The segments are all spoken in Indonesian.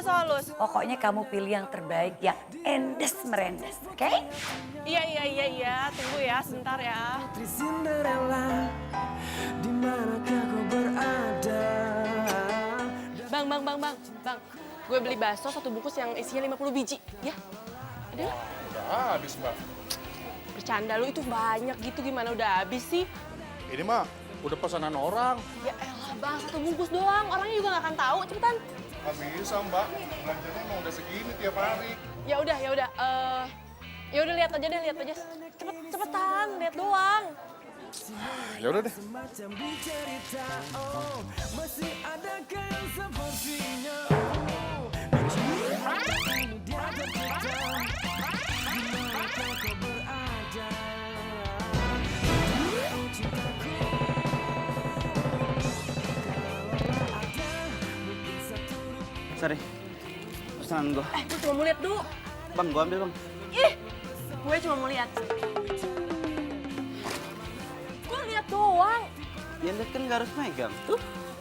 halus. Pokoknya kamu pilih yang terbaik, yang endes merendes, oke? Iya. Tunggu ya, sebentar ya. Putri Cinderella, di manakah kau berada? Bang. Gue beli bakso 1 bungkus yang isinya 50 biji, ya? Ada nggak? Udah habis, Mbak. Bercanda lu itu banyak gitu, gimana udah habis sih? Ini mah udah pesanan orang. Ya elah bang, 1 bungkus doang, orangnya juga nggak akan tahu, cepetan. Nggak bisa, Mbak. Belanjanya emang udah segini tiap hari. Ya udah, lihat aja. Cepetan, lihat doang. Ya udah deh. Semacam di cerita, oh, masih adakah yang sepertinya? Ini dia dan kita, di manakah kau berada? Oh cintaku, kalaulah ada mungkin satu. Sorry, pesanan gua. Gue cuma mau lihat dulu. Bang, gua ambil bang. Ih, gue cuma mau lihat. Gue lihat doang. Ya lihat kan nggak harus megang.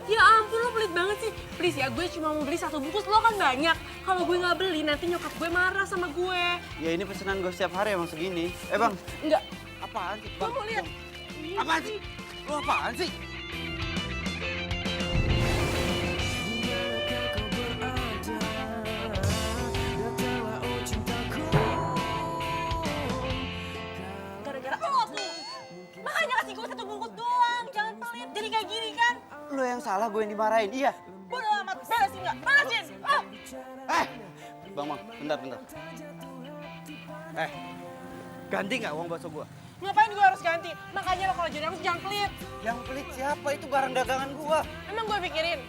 Ya ampun, lo pelit banget sih. Please ya, gue cuma mau beli 1 bungkus, lo kan banyak. Kalau gue nggak beli, nanti nyokap gue marah sama gue. Ya ini pesanan gua setiap hari emang segini. Bang. Enggak, Apaan sih? gue mau lihat. Apaan sih? Lu apaan sih? Dimanakah kau berada? Datanglah oh cintaku. Gara-gara lo tuh. Makanya kasih gue 1 bungkus doang, jangan pelit. Jadi kayak gini kan. Lu yang salah, gue yang dimarahin. Iya. Bodo amat, beresin nggak? Beresin! Bang, bentar. Ganti nggak uang bakso gua? Ngapain gue harus ganti? Makanya lo kalau jadi aku jangan pelit. Yang pelit siapa? Itu barang dagangan gua. Emang gue pikirin.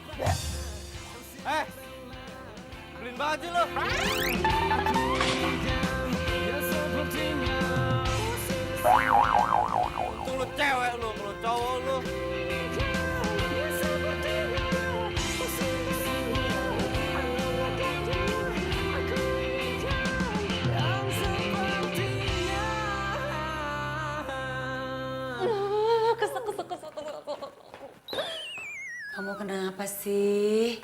Beliin banget sih lu. Ya sepertinya Tuh lu cewek lu, lu cowok lu. Kesel. Kamu kenapa sih?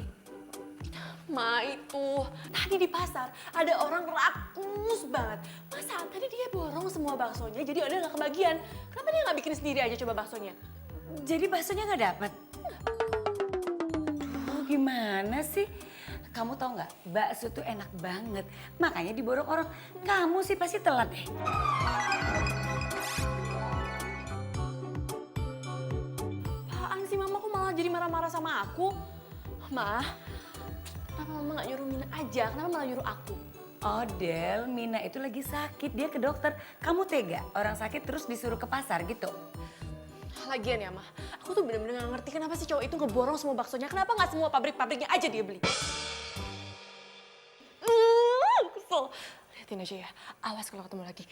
Ma itu, tadi di pasar ada orang rakus banget. Masa tadi dia borong semua baksonya, jadi ada nggak kebagian. Kenapa dia nggak bikin sendiri aja coba baksonya? Jadi baksonya nggak dapet? Gimana sih? Kamu tau nggak, bakso tuh enak banget. Makanya diborong orang. Kamu sih pasti telat deh. Apaan sih mama kok malah jadi marah-marah sama aku? Ma, kenapa mama nggak nyuruh Mina aja? Kenapa malah nyuruh aku? Oh Del, Mina itu lagi sakit. Dia ke dokter. Kamu tega orang sakit terus disuruh ke pasar gitu? Lagian ya Ma, aku tuh bener-bener gak ngerti kenapa sih cowok itu ngeborong semua baksonya. Kenapa nggak semua pabrik-pabriknya aja dia beli? Kesel. Liatin aja ya, awas kalau ketemu lagi.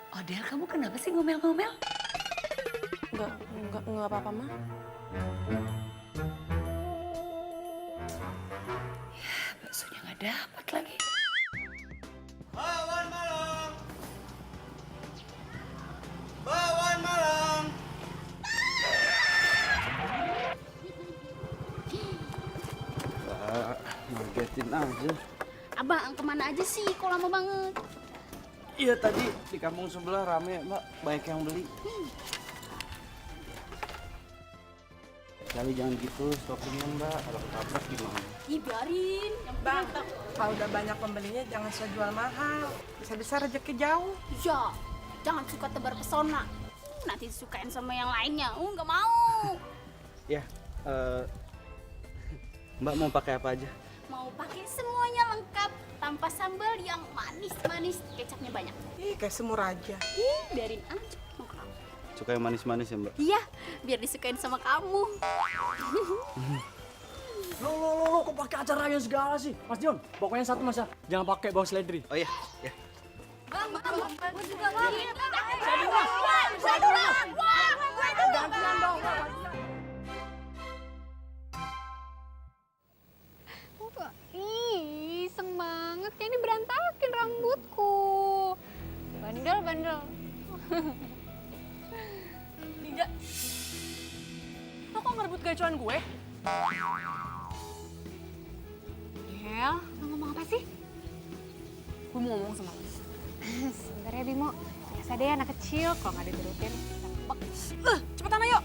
Oh Del, kamu kenapa sih ngomel-ngomel? Enggak apa-apa, Ma. Ya, baksonya nggak dapat lagi. Bawan malam. Bawan malam. Ngagetin aja. Abang kemana aja sih? Kok lama banget? Iya tadi di kampung sebelah rame mbak, banyak yang beli. Kali jangan gitu, stokingnya mbak, kalau ketabrak gimana? Ih biarin. Bang, kalau udah banyak pembelinya jangan suka jual mahal. Bisa-bisa rezeki jauh. Ya, jangan suka tebar pesona. Nanti disukain sama yang lainnya. Nggak mau. Ya, mbak mau pakai apa aja? Mau pakai semuanya lengkap. Tanpa sambal yang manis-manis. Kecapnya banyak. Ih, kayak semur aja. Ih, biarin aja. Mau kamu. Suka yang manis-manis ya mbak? Iya, biar disukain sama kamu. Lo kok pakai acara yang segala sih? Mas Dion, pokoknya satu mas ya, jangan pakai bau seledri. Oh iya, ya. Bang, gue juga bang. Saya dulu. Gantian dong. Ih, iseng banget. Kayak ini berantakin rambutku. Bandel. Dinda, lo kok ngerebut gacuan gue? Del, mau ngomong apa sih? Gue mau ngomong sama lo. Sebentar ya Bimo, biasa deh anak kecil kalau nggak diturutin. Tembak. Cepetan ayo.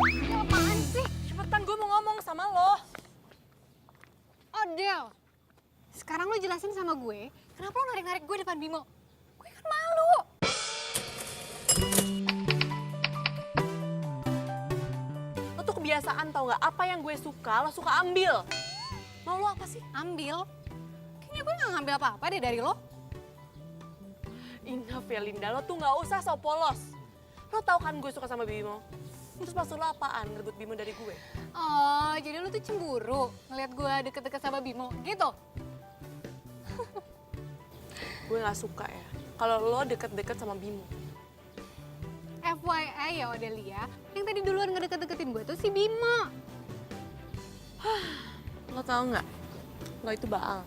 Del, apaan sih? Cepetan, gue mau ngomong sama lo. Oh Del, sekarang lo jelasin sama gue, kenapa lo narik-narik gue depan Bimo? Gue kan malu. Lo tuh kebiasaan tau gak, apa yang gue suka, lo suka ambil. Mau lo apa sih? Ambil? Kayaknya gue nggak ngambil apa-apa deh dari lo. Enough ya Linda, lo tuh gak usah so polos. Lo tau kan gue suka sama Bimo? Terus maksud lo apaan ngerebut Bimo dari gue? Oh, jadi lo tuh cemburu ngeliat gue deket-deket sama Bimo, gitu? Gue gak suka ya, kalau lo deket-deket sama Bimo. FYI ya Odelia, yang tadi duluan ngedeket-deketin gue tuh si Bimo. Lo tau gak, lo itu baal.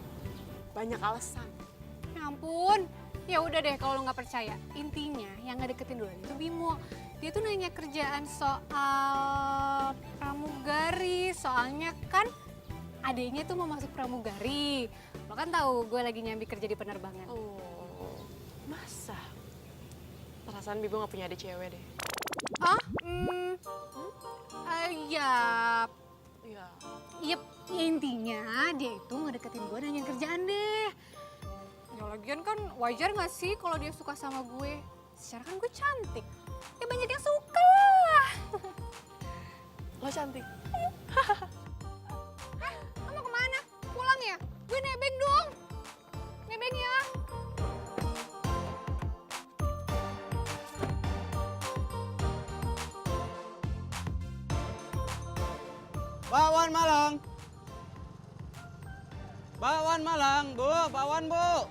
Banyak alasan. Ya ampun, ya udah deh kalau lo nggak percaya. Intinya yang ngedeketin duluan itu Bimo. Dia tuh nanya kerjaan soal pramugari, soalnya kan adiknya tuh mau masuk pramugari. Lo kan tahu gue lagi nyambi kerja di penerbangan. Oh, masa? Perasaan Bimo gak punya adik cewek deh. Ah? Ya, Iya. yep, ya intinya dia itu ngedeketin gue nanya kerjaan deh. Ya lagian kan wajar gak sih kalau dia suka sama gue? Secara kan gue cantik. Ya banyak yang suka lah. Lo cantik. Lo mau kemana? Pulang ya? Gue nebeng dong. Nebeng ya. Bakwan Malang. Bakwan Malang, Bu. Bakwan, Bu.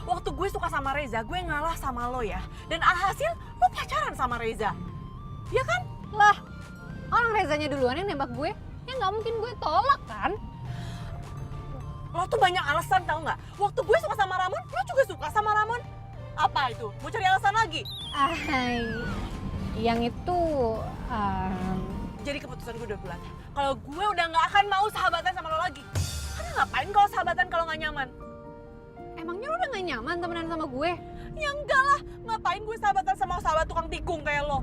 Waktu gue suka sama Reza, gue ngalah sama lo ya. Dan alhasil lo pacaran sama Reza. Iya kan? Lah, orang Rezanya duluan yang nembak gue. Ya nggak mungkin gue tolak kan? Lo tuh banyak alasan tau nggak? Waktu gue suka sama Ramon, lo juga suka sama Ramon. Apa itu? Mau cari alasan lagi? Yang itu... Jadi keputusan gue udah bulat. Kalau gue udah nggak akan mau sahabatan sama lo lagi. Karena ngapain kalau sahabatan kalau nggak nyaman? Emangnya lo udah gak nyaman temenan sama gue? Ya enggak lah, ngapain gue sahabatan sama sahabat tukang tikung kayak lo?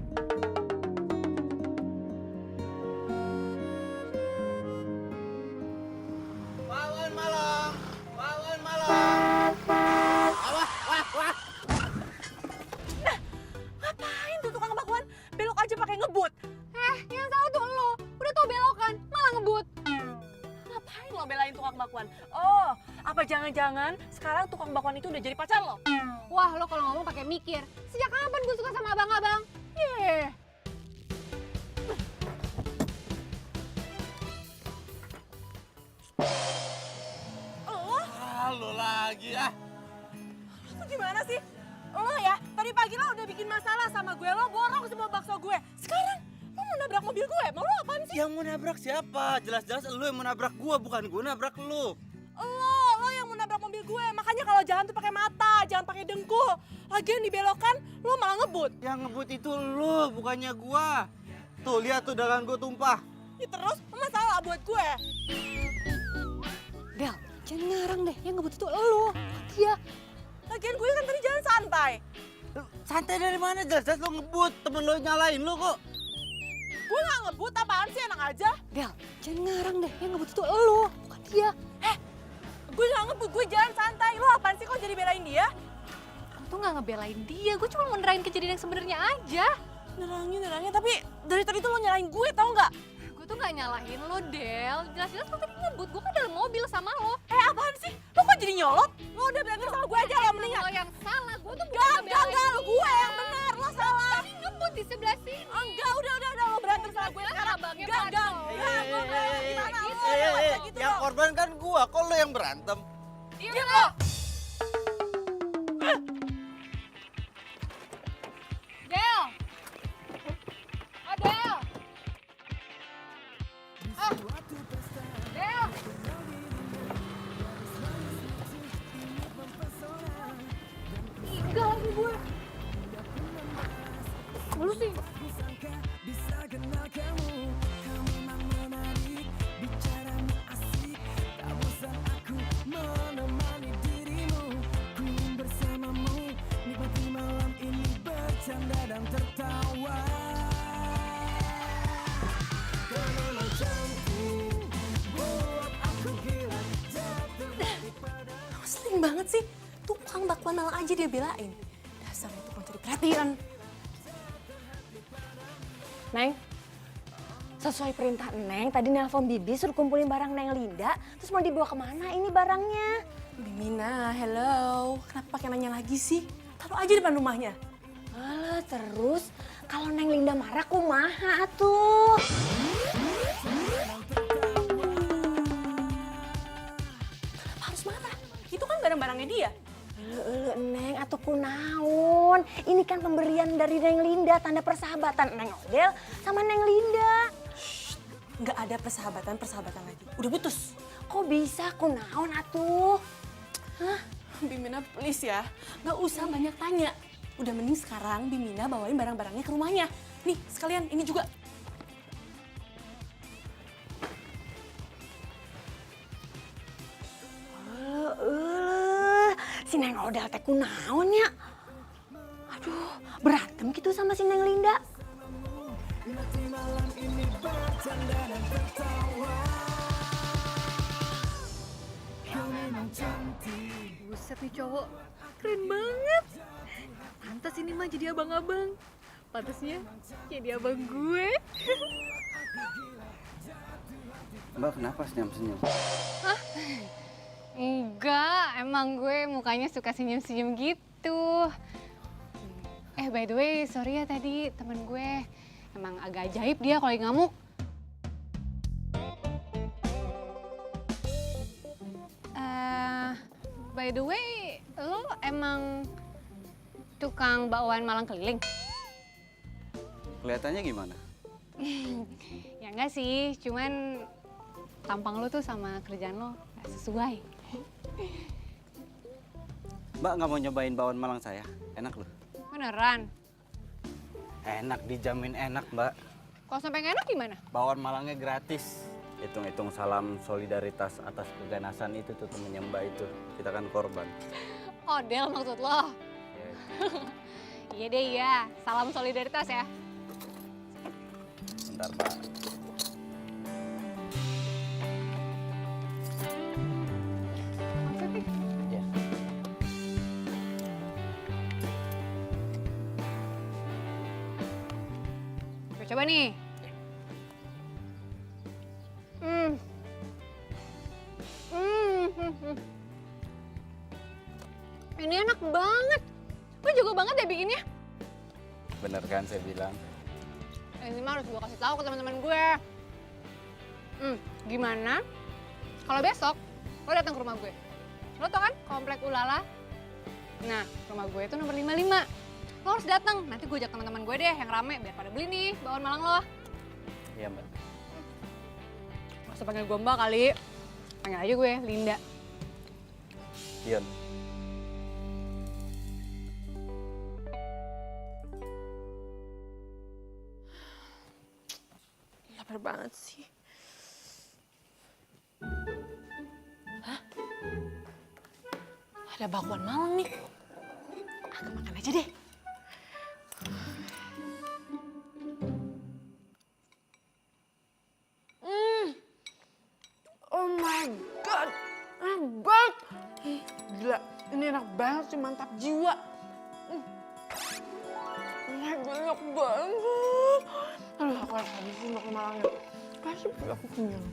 Bakwan Malang. Bakwan Malang. Wah. Ngapain tuh tukang bakwan? Belok aja pakai ngebut. Yang salah tuh lo. Udah tau belokan, malah ngebut. Ngapain lo belain tukang bakwan? Oh, apa jangan-jangan sekarang tukang bakwan itu udah jadi pacar lo? Wah, lo kalau ngomong pakai mikir. Sejak kapan gue suka sama abang-abang? Lo lagi ah. Lo tuh gimana sih? Lo ya, tadi pagi lo udah bikin masalah sama gue, lo borong semua bakso gue. Sekarang lo mau nabrak mobil gue, mau lo apaan sih? Yang mau nabrak siapa? Jelas-jelas lu yang mau nabrak gua, bukan gua nabrak lu. Lo yang mau nabrak mobil gue. Makanya kalau jalan tuh pakai mata, jangan pakai dengkul. Lagian dibelokan, lo malah ngebut. Yang ngebut itu lu, bukannya gua. Tuh, lihat tuh dagangan gua tumpah. Ya terus, masalah buat gue. Del, jangan ngarang deh, yang ngebut itu elu. Dia. Lagian gue kan tadi jalan santai. Santai dari mana? Jelas-jelas lu ngebut, temen lu nyalain lu kok. Gue gak ngebut, apaan sih, enak aja. Del, jangan ngarang deh, yang ngebut itu elu, bukan dia. Gue gak ngebut, gue jalan santai. Lo apaan sih kok jadi belain dia? Gue tuh gak ngebelain dia, gue cuma mau nerangin kejadian yang sebenarnya aja. Nerangin, tapi dari tadi tuh lo nyalain gue, tau gak? Gue tuh gak nyalahin lo, Del. Jelas-jelas lo tadi ngebut, gue kan dalam mobil sama lo. Apaan sih? Lo kok jadi nyolot? Lo udah berantem sama gue aja lah, mendingan. Lo yang salah, gue tuh Gak, ngebelain lo gue yang benar, lo salah. Tadi ngebut di sebelah sini. Enggak, udah, lo berantem sama gue sekarang. Abangnya Enggak, Pado. gimana lo? Gitu Yang lo. korban kan gua, kok lu yang berantem? Diam lo. Del! Oh, Del! Del! Enggak lagi gue. Lu sih banget sih. Tukang bakwan Malang aja dia belain. Dasarnya tukang cari perhatian. Neng, sesuai perintah Neng, tadi nelpon Bibi suruh kumpulin barang Neng Linda, terus mau dibawa kemana ini barangnya? Bimina, hello. Kenapa pakai nanya lagi sih? Taruh aja depan rumahnya. Alah, terus kalau Neng Linda marah kumaha tuh? Kenapa harus marah? Itu kan barang-barangnya dia. Neng, atuh kunaon. Ini kan pemberian dari Neng Linda, tanda persahabatan Neng Odel sama Neng Linda. Nggak ada persahabatan lagi. Udah putus. Kok bisa kunaon atuh? Hah? Bimina please ya, nggak usah banyak tanya. Udah mending sekarang Bimina bawain barang-barangnya ke rumahnya. Nih sekalian ini juga. Si Neng Odel teh kunaon ya? Aduh, berantem gitu sama si Neng Linda. Buset nih cowok, keren banget. Pantas ini mah jadi abang-abang. Pantasnya jadi abang gue. Mbak kenapa senyum-senyum? Enggak, emang gue mukanya suka senyum-senyum gitu. By the way, sorry ya tadi temen gue. Emang agak ajaib dia kalau lagi ngamuk. By the way, lo emang tukang bakwan Malang keliling? Kelihatannya gimana? Ya enggak sih, cuman tampang lo tuh sama kerjaan lo gak sesuai. Mbak nggak mau nyobain bakwan Malang saya? Enak loh. Beneran? Enak, dijamin enak Mbak. Kalau sampai nggak enak gimana? Bakwan Malangnya gratis. Hitung-hitung salam solidaritas atas keganasan itu tuh temennya Mbak itu. Kita kan korban. Odel maksud lo? Iya deh iya, salam solidaritas ya. Bentar Mbak. Maksudnya? Ya. Gue coba nih. Ini enak banget. Gue jago banget ya bikinnya. Bener kan saya bilang? Ini mah harus gue kasih tahu ke teman-teman gue. Gimana? Kalau besok lo datang ke rumah gue. Lo tau kan komplek Ulala? Nah, rumah gue itu nomor 55. Lo harus datang. Nanti gue ajak teman-teman gue deh yang rame biar pada beli nih bakwan Malang lo. Iya Mbak. Masa panggil gue Mbak kali. Panggil aja gue Linda. Ian. Lapar banget sih. Hah? Ada bakwan Malang nih. Aku makan aja deh. Oh my god, enak banget. Gila, ini enak banget sih, mantap jiwa. Oh my god, enak banget. Aduh, aku harus habisin bakwan Malangnya. Pasti aku kenyang.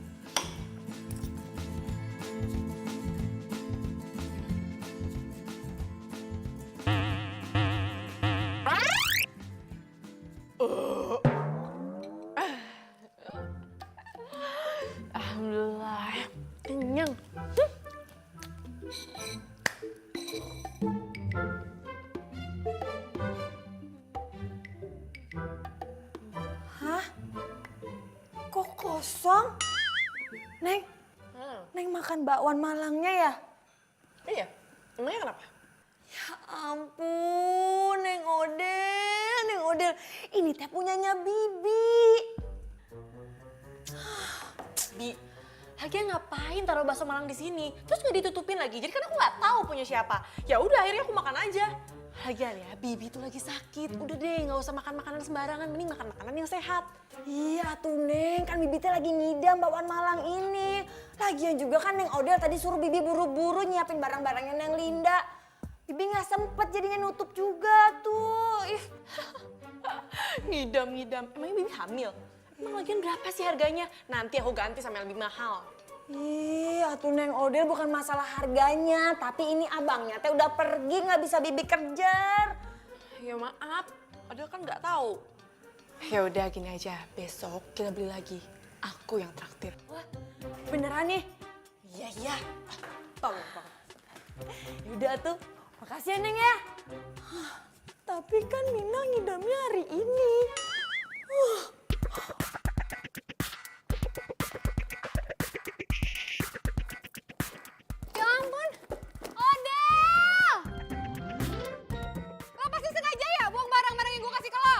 Alhamdulillah, kenyang. Hah? Kok kosong? Neng, Neng makan bakwan Malangnya ya? Iya, emangnya kenapa? Ya ampun, Neng Odel. Ini teh punyanya Bibi. Bi, lagian ngapain taruh bakso Malang di sini? Terus nggak ditutupin lagi. Jadi kan aku nggak tahu punya siapa. Ya udah, akhirnya aku makan aja. Lagian ya, Bibi tuh lagi sakit. Udah deh, nggak usah makan makanan sembarangan. Mending makan makanan yang sehat. Iya tuh Neng, kan Bibi teh lagi ngidam bakwan Malang ini. Lagian juga kan Neng Odel tadi suruh Bibi buru-buru nyiapin barang-barangnya Neng Linda. Bibi nggak sempet jadinya nutup juga tuh. Ih. Ngidam. Emangnya Bibi hamil? Emang lagian berapa sih harganya? Nanti aku ganti sama yang lebih mahal. Ih, atuh Neng Odel bukan masalah harganya, tapi ini abangnya teh udah pergi nggak bisa Bibi kejar. Ya maaf, Odel kan nggak tahu. Ya udah gini aja, besok kita beli lagi. Aku yang traktir. Wah, beneran nih? Iya. Banget. Yaudah tuh, makasih ya Neng ya. Tapi kan Mina ngidamnya hari ini. Ya ampun, Odel! Lo pasti sengaja ya buang barang-barang yang gue kasih ke lo?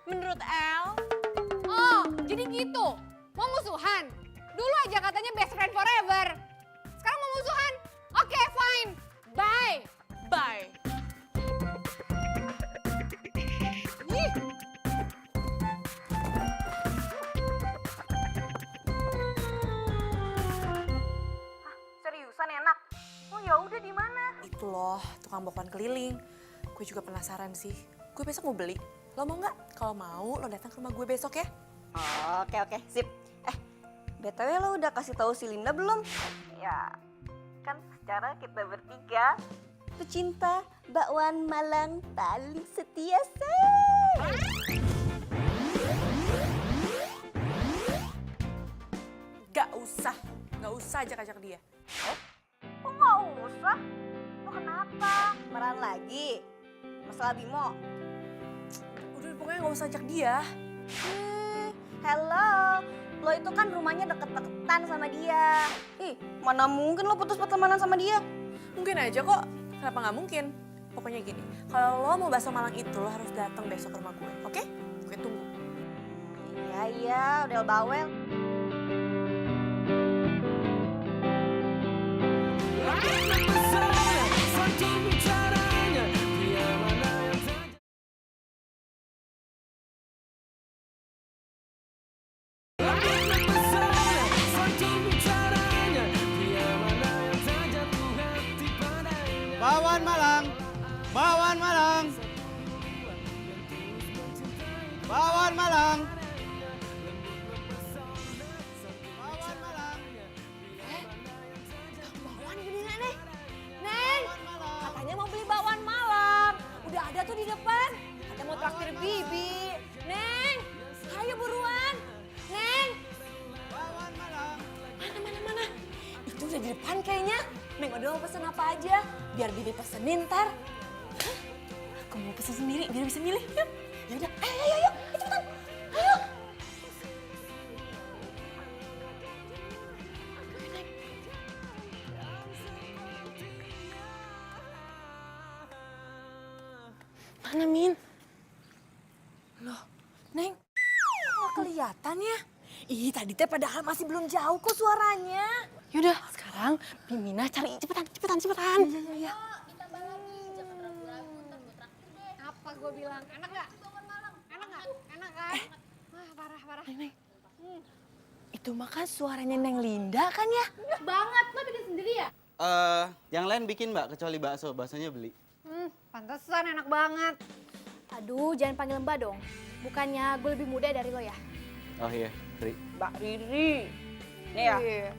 Menurut El, Oh, jadi gitu. Mau musuhan? Dulu aja katanya best friend forever. Sekarang mau musuhan? Oke, fine. Bye. bye. Ih. Seriusan enak? Oh ya udah di mana? Itu loh, tukang bakwan keliling. Gue juga penasaran sih. Gue besok mau beli. Lo mau nggak? Kalau mau, lo datang ke rumah gue besok ya. Oke, sip. BTW lo udah kasih tahu si Linda belum? Ya, kan secara kita bertiga pecinta bakwan Malang paling setia, say. Gak usah ajak-ajak dia. Kok nggak usah? Lo kenapa? Marahan lagi? Masalah Bimo? Udah pokoknya gak usah ajak dia. Hello, lo itu kan rumahnya deket-deketan sama dia. Ih, mana mungkin lo putus pertemanan sama dia? Mungkin aja kok. Kenapa nggak mungkin? Pokoknya gini, kalau lo mau bakso Malang itu lo harus datang besok ke rumah gue, oke? Gue tunggu. Iya, udah bawel. Satu bicaranya, dia mana yang tak satu bicaranya, dia mana yang tak jatuh hati padanya. Bakwan Malang. Bakwan Malang. Bakwan Malang. Bakwan Malang. Bakwan gini nggak nih? Neng, katanya mau beli bakwan Malang. Udah ada tuh di depan. Katanya mau traktir Bibi. Neng, ayo buruan. Neng. Bakwan Malang. Mana? Itu udah di depan kayaknya. Neng udah mau pesen apa aja? Biar Bibi pesenin ntar. Hah? Aku mau pesen sendiri biar bisa milih. Yuk. Ya udah, ayo, cepetan. Ayo. Mana Min? Loh, Neng, kok nggak kelihatan ya? Ih, tadi teh padahal masih belum jauh kok suaranya. Yaudah, sekarang Bimina cari cepetan. Iya. Apa gue bilang? Enak nggak? Enak nggak? Enak kan? Wah, parah. Neng, itu mah kan suaranya Neng Linda kan ya? Banget, lo bikin sendiri ya? Yang lain bikin mbak, kecuali bakso. Baksonya beli. Pantesan enak banget. Aduh, jangan panggil Mbak dong. Bukannya gue lebih muda dari lo ya? Oh iya, Ri. Mbak Riri. Nih ya,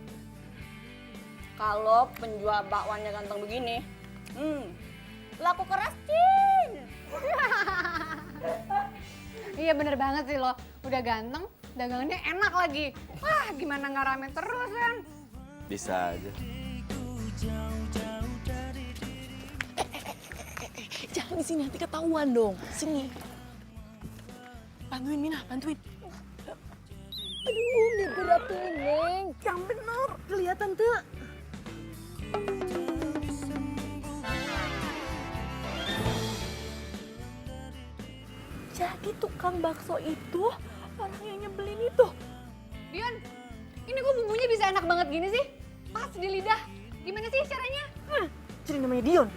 kalau penjual bakwannya ganteng begini, laku keras, Cin. Iya bener banget sih lo. Udah ganteng, dagangannya enak lagi. Wah, gimana nggak rame terus kan? Bisa aja. Jangan di sini nanti ketahuan dong. Sini. Bantuin Mina, bantuin. Aduh, digerakin, Neng. Yang bener, kelihatan tuh. Jadi tukang bakso itu orang yang nyebelin itu. Dion, ini kok bumbunya bisa enak banget gini sih? Pas di lidah. Gimana sih caranya? Jadi namanya Dion.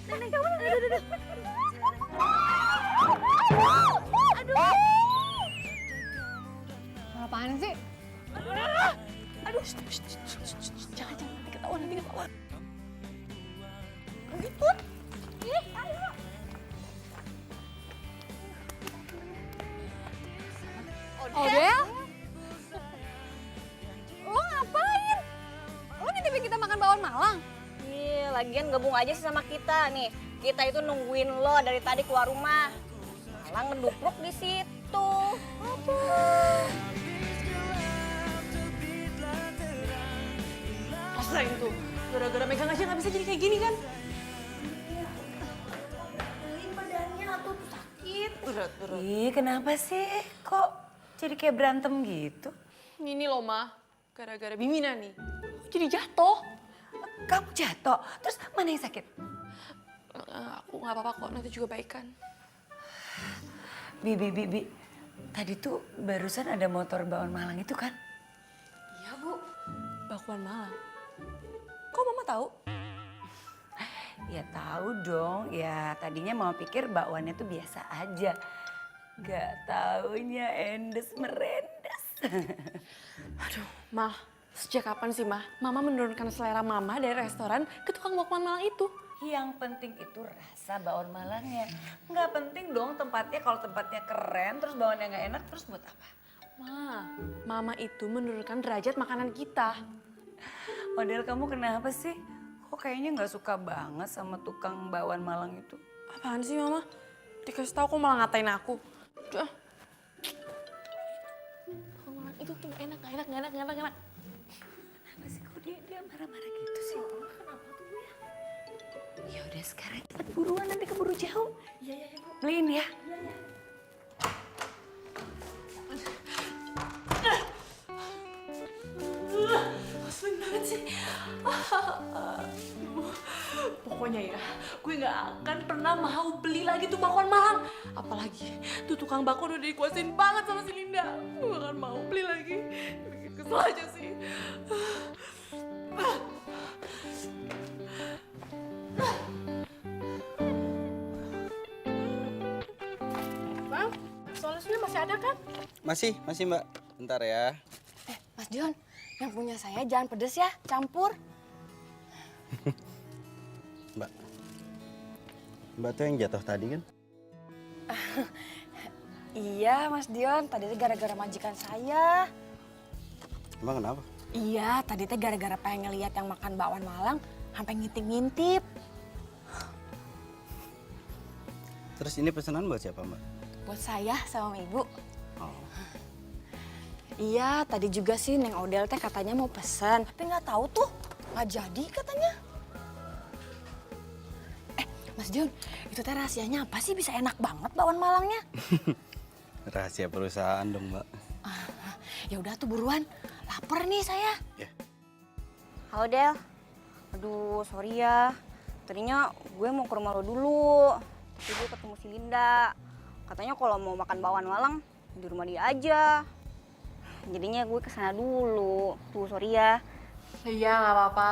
Nenek kamu, aduh. Apaan sih? Aduh, jangan nanti ketahuan. Gitu. Ayo. Odel? Lo ngapain? Lo nitipin kita makan bakwan Malang? Iya, lagian gabung aja sih sama kita nih. Kita itu nungguin lo dari tadi keluar rumah. Malah ngedupluk di situ. Apa? Rasain tuh, gara-gara megang aja nggak bisa jadi kayak gini kan? Badannya tuh sakit. Berat. Ih, kenapa sih? Kok jadi kayak berantem gitu? Ini loh, Ma. Gara-gara Bimina nih. Jadi jatuh. Kamu jatuh, terus mana yang sakit? Aku nggak apa-apa kok, nanti juga baikan. Bi. Tadi tuh barusan ada motor bakwan Malang itu kan? Iya, Bu. Bakwan Malang. Kok Mama tahu? Ya tahu dong, ya tadinya mau pikir bakwannya tuh biasa aja. Gak taunya endes merendes. Aduh, Ma. Sejak kapan sih, Ma? Mama menurunkan selera Mama dari restoran ke tukang bakwan Malang itu. Yang penting itu rasa bakwan Malangnya. Nggak penting dong tempatnya, kalau tempatnya keren terus bakwannya nggak enak terus buat apa? Ma, Mama itu menurunkan derajat makanan kita. Model kamu kenapa sih? Kok kayaknya nggak suka banget sama tukang bakwan Malang itu? Apaan sih, Mama? Dikasih tahu kok malah ngatain aku. Udah. Bakwan Malang itu tuh enak. Kenapa sih kok dia marah-marah gitu sih? Kenapa tuh Bu ya? Ya udah sekarang cepet buruan nanti keburu jauh. Iya Bu. Beliin ya. Sering banget sih. Pokoknya ya, gue gak akan pernah mau beli lagi tuh bakwan Malang. Apalagi tuh tukang bakwan udah dikuasain banget sama si Linda. Gue gak akan mau beli lagi. Bikin kesel aja sih. Bang, solusinya masih ada kan? Masih Mbak. Bentar ya. Mas Dion, yang punya saya jangan pedes ya, campur. Mbak tuh yang jatuh tadi kan? Iya Mas Dion, tadi teh gara-gara majikan saya. Emang kenapa? Iya, tadi teh gara-gara pengen ngeliat yang makan bakwan Malang, sampai ngintip-ngintip. Terus ini pesanan buat siapa Mbak? Buat saya sama Ibu. Oh. Iya, tadi juga sih Neng Odel teh katanya mau pesan, tapi nggak tahu tuh, nggak jadi katanya. Mas Dion, itu teh rahasianya apa sih bisa enak banget bakwan Malangnya? Rahasia perusahaan dong Mbak. Ya udah tuh buruan, lapar nih saya. Ya. Halo Del. Aduh, sorry ya. Tadinya gue mau ke rumah lo dulu. Tapi gue ketemu si Linda. Katanya kalau mau makan bakwan Malang di rumah dia aja. Jadinya gue kesana dulu. Tuh, sorry ya. Iya, gak apa-apa.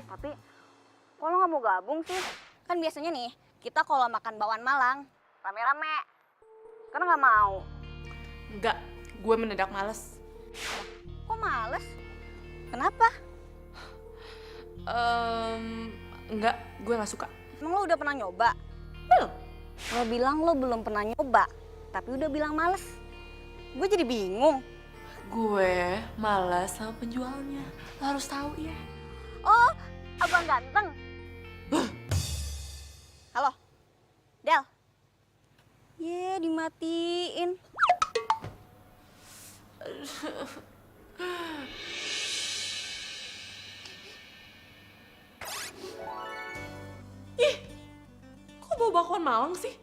Tapi kok lo gak mau gabung sih? Kan biasanya nih, kita kalau makan bakwan Malang rame-rame. Karena gak mau. Enggak, gue mendadak males. Kok males? Kenapa? Enggak, gue gak suka. Emang lo udah pernah nyoba? Belum. Lo bilang lo belum pernah nyoba, tapi udah bilang males. Gue jadi bingung. Gue malas sama penjualnya. Lo harus tahu ya. Oh, abang ganteng. Halo, Del. Ye, dimatiin. Ih, kok bawa bakwan Malang sih?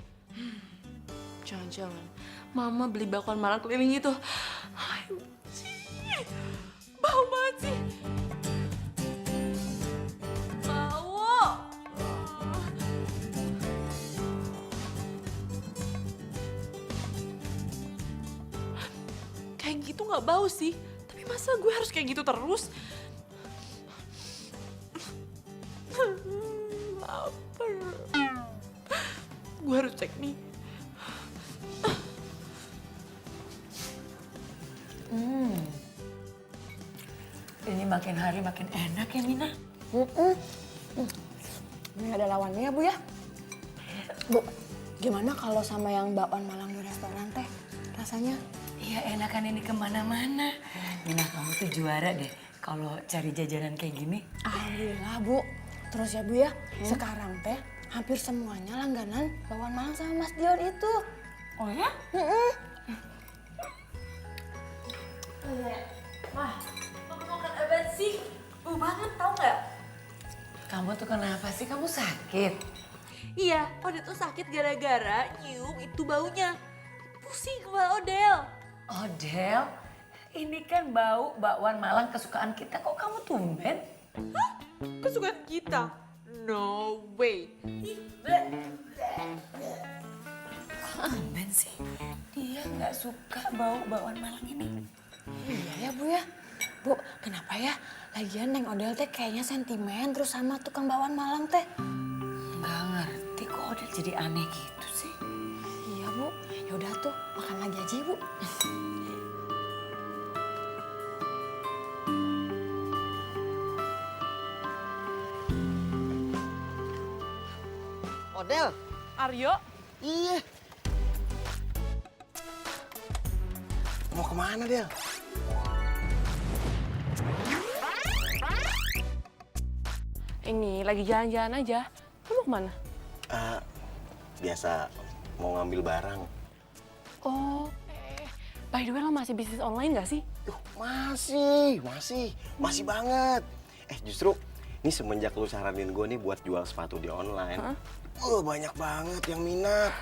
Jangan-jangan Mama beli bakwan Malang keliling itu. Ayo, bau banget sih. Bau. Kayak gitu nggak bau sih. Tapi masa gue harus kayak gitu terus? Lapar. Gue harus cek nih. Ini makin hari makin enak ya Mina. Ini ada lawannya ya Bu ya. Bu, gimana kalau sama yang bakwan Malang di restoran teh? Rasanya? Iya enakan ini kemana-mana. Mina kamu tuh juara deh kalau cari jajanan kayak gini. Alhamdulillah Bu. Terus ya Bu ya, sekarang teh hampir semuanya langganan bakwan Malang sama Mas Dion itu. Oh ya? Wah, kamu makan apa sih? Bau banget tau nggak? Kamu tuh kenapa sih? Kamu sakit? Iya, Odel tuh sakit gara-gara nyium itu baunya. Pusing kepala Odel. Odel, ini kan bau bakwan Malang kesukaan kita. Kok kamu tumben? Hah? Kesukaan kita? No way. Tumben sih. Dia nggak suka bau bakwan Malang ini. Iya ya Bu ya. Bu, kenapa ya? Lagian Neng Odel teh kayaknya sentimen terus sama tukang bakwan Malang teh. Nggak ngerti kok Odel jadi aneh gitu sih. Iya Bu, yaudah tuh makan lagi aja Bu. Odel. Aryo, Iya. Mau kemana, Del? ini lagi jalan-jalan aja. Kamu kemana? Biasa mau ngambil barang. Oh, by the way lo masih bisnis online gak sih? Masih banget. Justru ini semenjak lu saranin gue nih buat jual sepatu di online. Banyak banget yang minat.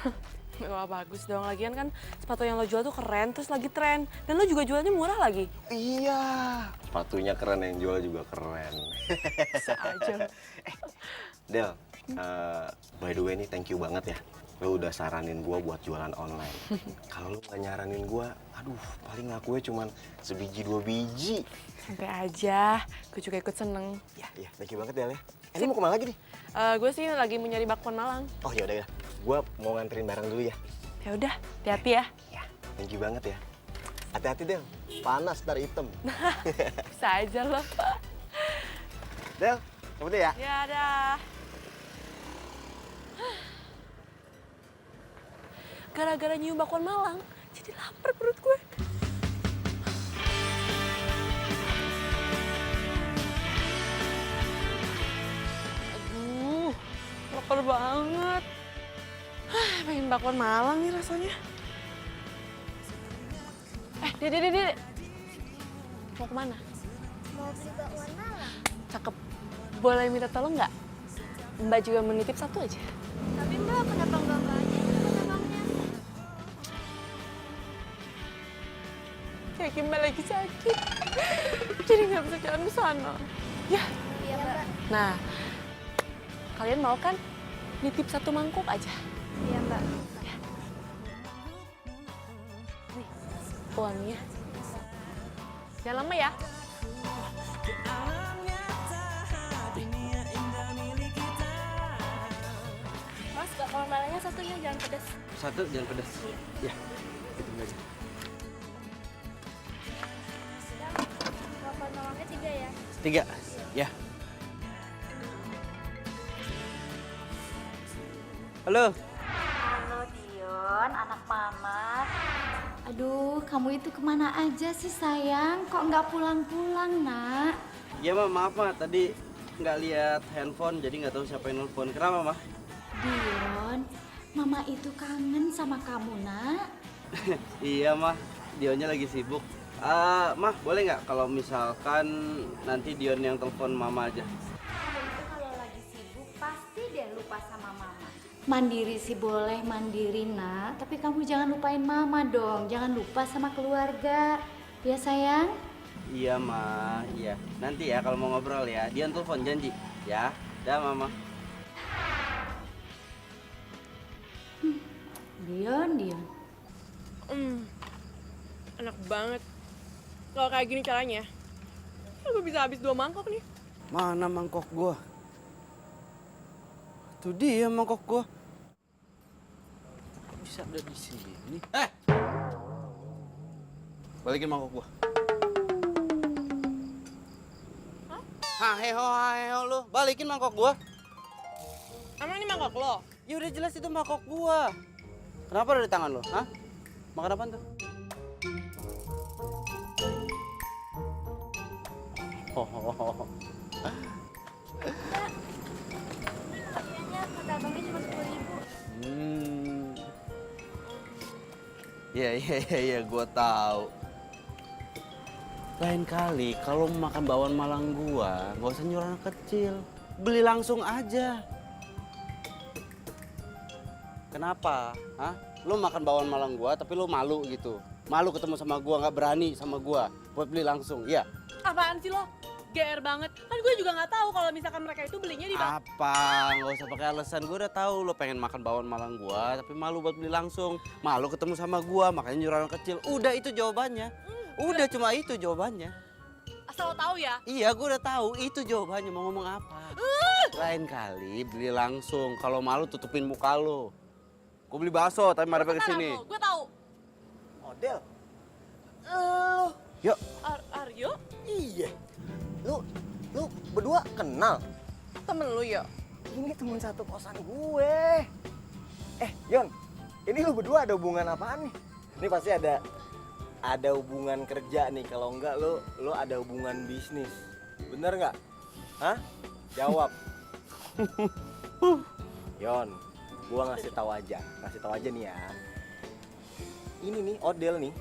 Wah bagus dong, lagian kan sepatu yang lo jual tuh keren, terus lagi tren. Dan lo juga jualnya murah lagi. Iya, sepatunya keren, yang jual juga keren. Bisa aja. Del, by the way nih thank you banget ya. Lo udah saranin gue buat jualan online. Kalau lo gak nyaranin gue, aduh paling ngakunya cuman sebiji 2 biji. Santai aja, gue juga ikut seneng. Ya, thank you banget Del ya. Ini mau kemana lagi nih? Gue sih lagi mau nyari bakwan Malang. Oh yaudah ya, gue mau nganterin barang dulu ya. Ya udah, hati-hati ya. Ya, thank you banget ya. Hati-hati Del, panas ntar hitam. Bisa aja lo. Del, kamu deh ya. Ya dah. Gara-gara nyium bakwan Malang, jadi lapar perut gue. Aduh, lapar banget. Pengen bakwan Malang nih rasanya. Dede. Mau kemana? Mau beli bakwan Malang. Cakep. Boleh minta tolong nggak? Mbak juga menitip satu aja. Tapi Mbak, kenapa nggak banyak abangnya? Kayak Mbak lagi sakit. Jadi nggak bisa jalan ke sana. Ya. Iya Mbak. Nah, kalian mau kan nitip satu mangkuk aja? Iya Mbak. Nih, uangnya. Jangan lama ya. Mas, bakwan Malangnya satunya jangan pedas. Satu jangan pedas. Ya, itu aja. Bakwan Malangnya 3 ya. 3, ya. Halo. Halo Dion, anak mama. Aduh, kamu itu kemana aja sih sayang? Kok nggak pulang-pulang, nak? Ya Ma, maaf Ma, tadi nggak lihat handphone jadi nggak tahu siapa yang nelfon. Kenapa Ma? Dion, mama itu kangen sama kamu, nak. Iya Ma, Dionnya lagi sibuk. Ma, boleh nggak kalau misalkan nanti Dion yang telepon Mama aja? Kamu itu kalau lagi sibuk pasti deh lupa sama mama. Mandiri sih boleh mandiri, nak. Tapi kamu jangan lupain mama dong. Jangan lupa sama keluarga. Ya sayang? Iya Ma, iya. Nanti ya kalau mau ngobrol ya, Dion telepon janji. Ya, dah Mama. Dion. Enak banget. Kalau kayak gini caranya, gue bisa habis 2 mangkok nih. Mana mangkok gua? Tuh dia mangkok gua. Kok bisa ada di sini? Balikin mangkok gua. Haheho lu, balikin mangkok gua. Emang ini mangkok lo? Ya udah jelas itu mangkok gua. Kenapa ada di tangan lo? Hah? Makan apaan tuh? Kata abangnya cuma 10.000. Iya, gua tahu. Lain kali kalau makan bakwan Malang gua, nggak usah nyuruh anak kecil. Beli langsung aja. Kenapa? Hah? Lu makan bakwan Malang gua tapi lu malu gitu. Malu ketemu sama gua, nggak berani sama gua buat beli langsung. Iya. Apaan sih lo? GR banget. Kan gue juga nggak tahu kalau misalkan mereka itu belinya di Apa? Nggak usah pakai alasan. Gue udah tahu lo pengen makan bakwan Malang gua, tapi malu buat beli langsung. Malu ketemu sama gua, makanya nyuruh anak kecil. Udah itu jawabannya. Udah cuma itu jawabannya. asal lo tahu ya. Iya, gue udah tahu itu jawabannya. Mau ngomong apa? Lain kali beli langsung. Kalau malu tutupin muka lo. Gue beli bakso, tapi mari ke sini. Gue tahu. Odel. Yuk. Aryo? Iya. Lu berdua kenal? Temen lu ya? Ini temen satu kosan gue. Yon, ini lu berdua ada hubungan apaan nih? Ini pasti ada hubungan kerja nih. Kalau enggak lu ada hubungan bisnis. Bener nggak? Hah? Jawab. Yon, gua ngasih tahu aja nih ya. Ini nih Odel nih,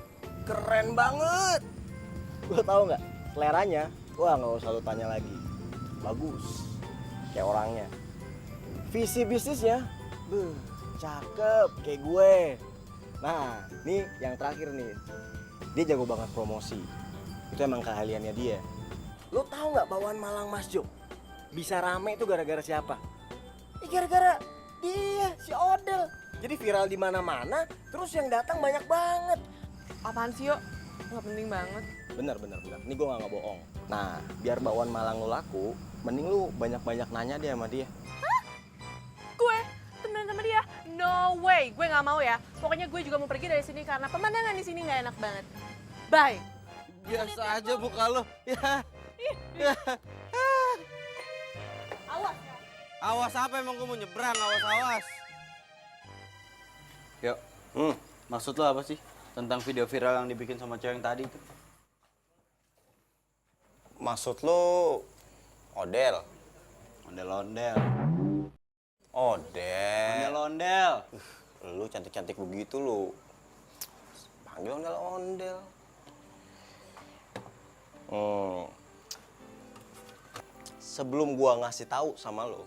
keren banget. Lu tahu nggak? Seleranya, wah nggak usah lu tanya lagi. Bagus, kayak orangnya. Visi bisnisnya, cakep kayak gue. Nah, nih yang terakhir nih, dia jago banget promosi. Itu emang keahliannya dia. Lu tahu nggak bakwan Malang Mas Jo bisa rame itu gara-gara siapa? Gara-gara dia, si Odel. Jadi viral di mana-mana, terus yang datang banyak banget. Apaan sih, Yo? Nggak penting banget. Bener. Ini gue nggak bohong. Nah, biar bakwan Malang lu laku, mending lu banyak-banyak nanya deh sama dia. Gue temenan sama dia? No way, gue nggak mau ya. Pokoknya gue juga mau pergi dari sini karena pemandangan di sini nggak enak banget. Bye. Biasa aja muka lo. Ya. Awas. Awas apa emang gue mau nyebrang? Awas. Yuk. Maksud lo apa sih? Tentang video viral yang dibikin sama cewek yang tadi itu? Maksud lo Odel? Ondel-ondel. Odel. Ondel-ondel. Lu cantik-cantik begitu lu. Panggil ondel-ondel. Sebelum gua ngasih tahu sama lo,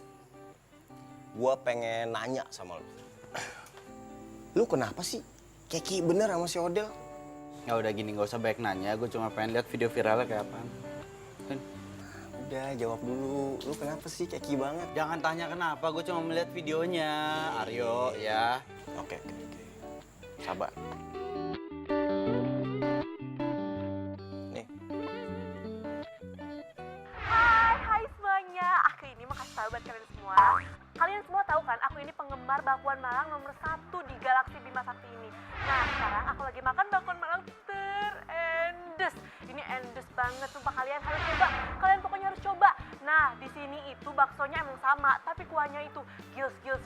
gua pengen nanya sama lo. Lu kenapa sih keki bener sama si Odel? Ya udah gini, nggak usah banyak nanya. Gue cuma pengen lihat video viralnya kayak apaan. Udah jawab dulu. Lu kenapa sih keki banget? Jangan tanya kenapa, gue cuma melihat videonya. Aryo, ya. Oke. Sabar. Nih. Hai semuanya. Aku ini mau kasih tahu buat kalian semua. Kalian semua tahu kan, aku ini penggemar bakwan Malang nomor 1 di Galaksi Bima Sakti ini. Nah, sekarang aku lagi makan bakwan Malang terendes. Ini endes banget, sumpah kalian harus coba. Kalian pokoknya harus coba. Nah, di sini itu baksonya emang sama, tapi kuahnya itu gils.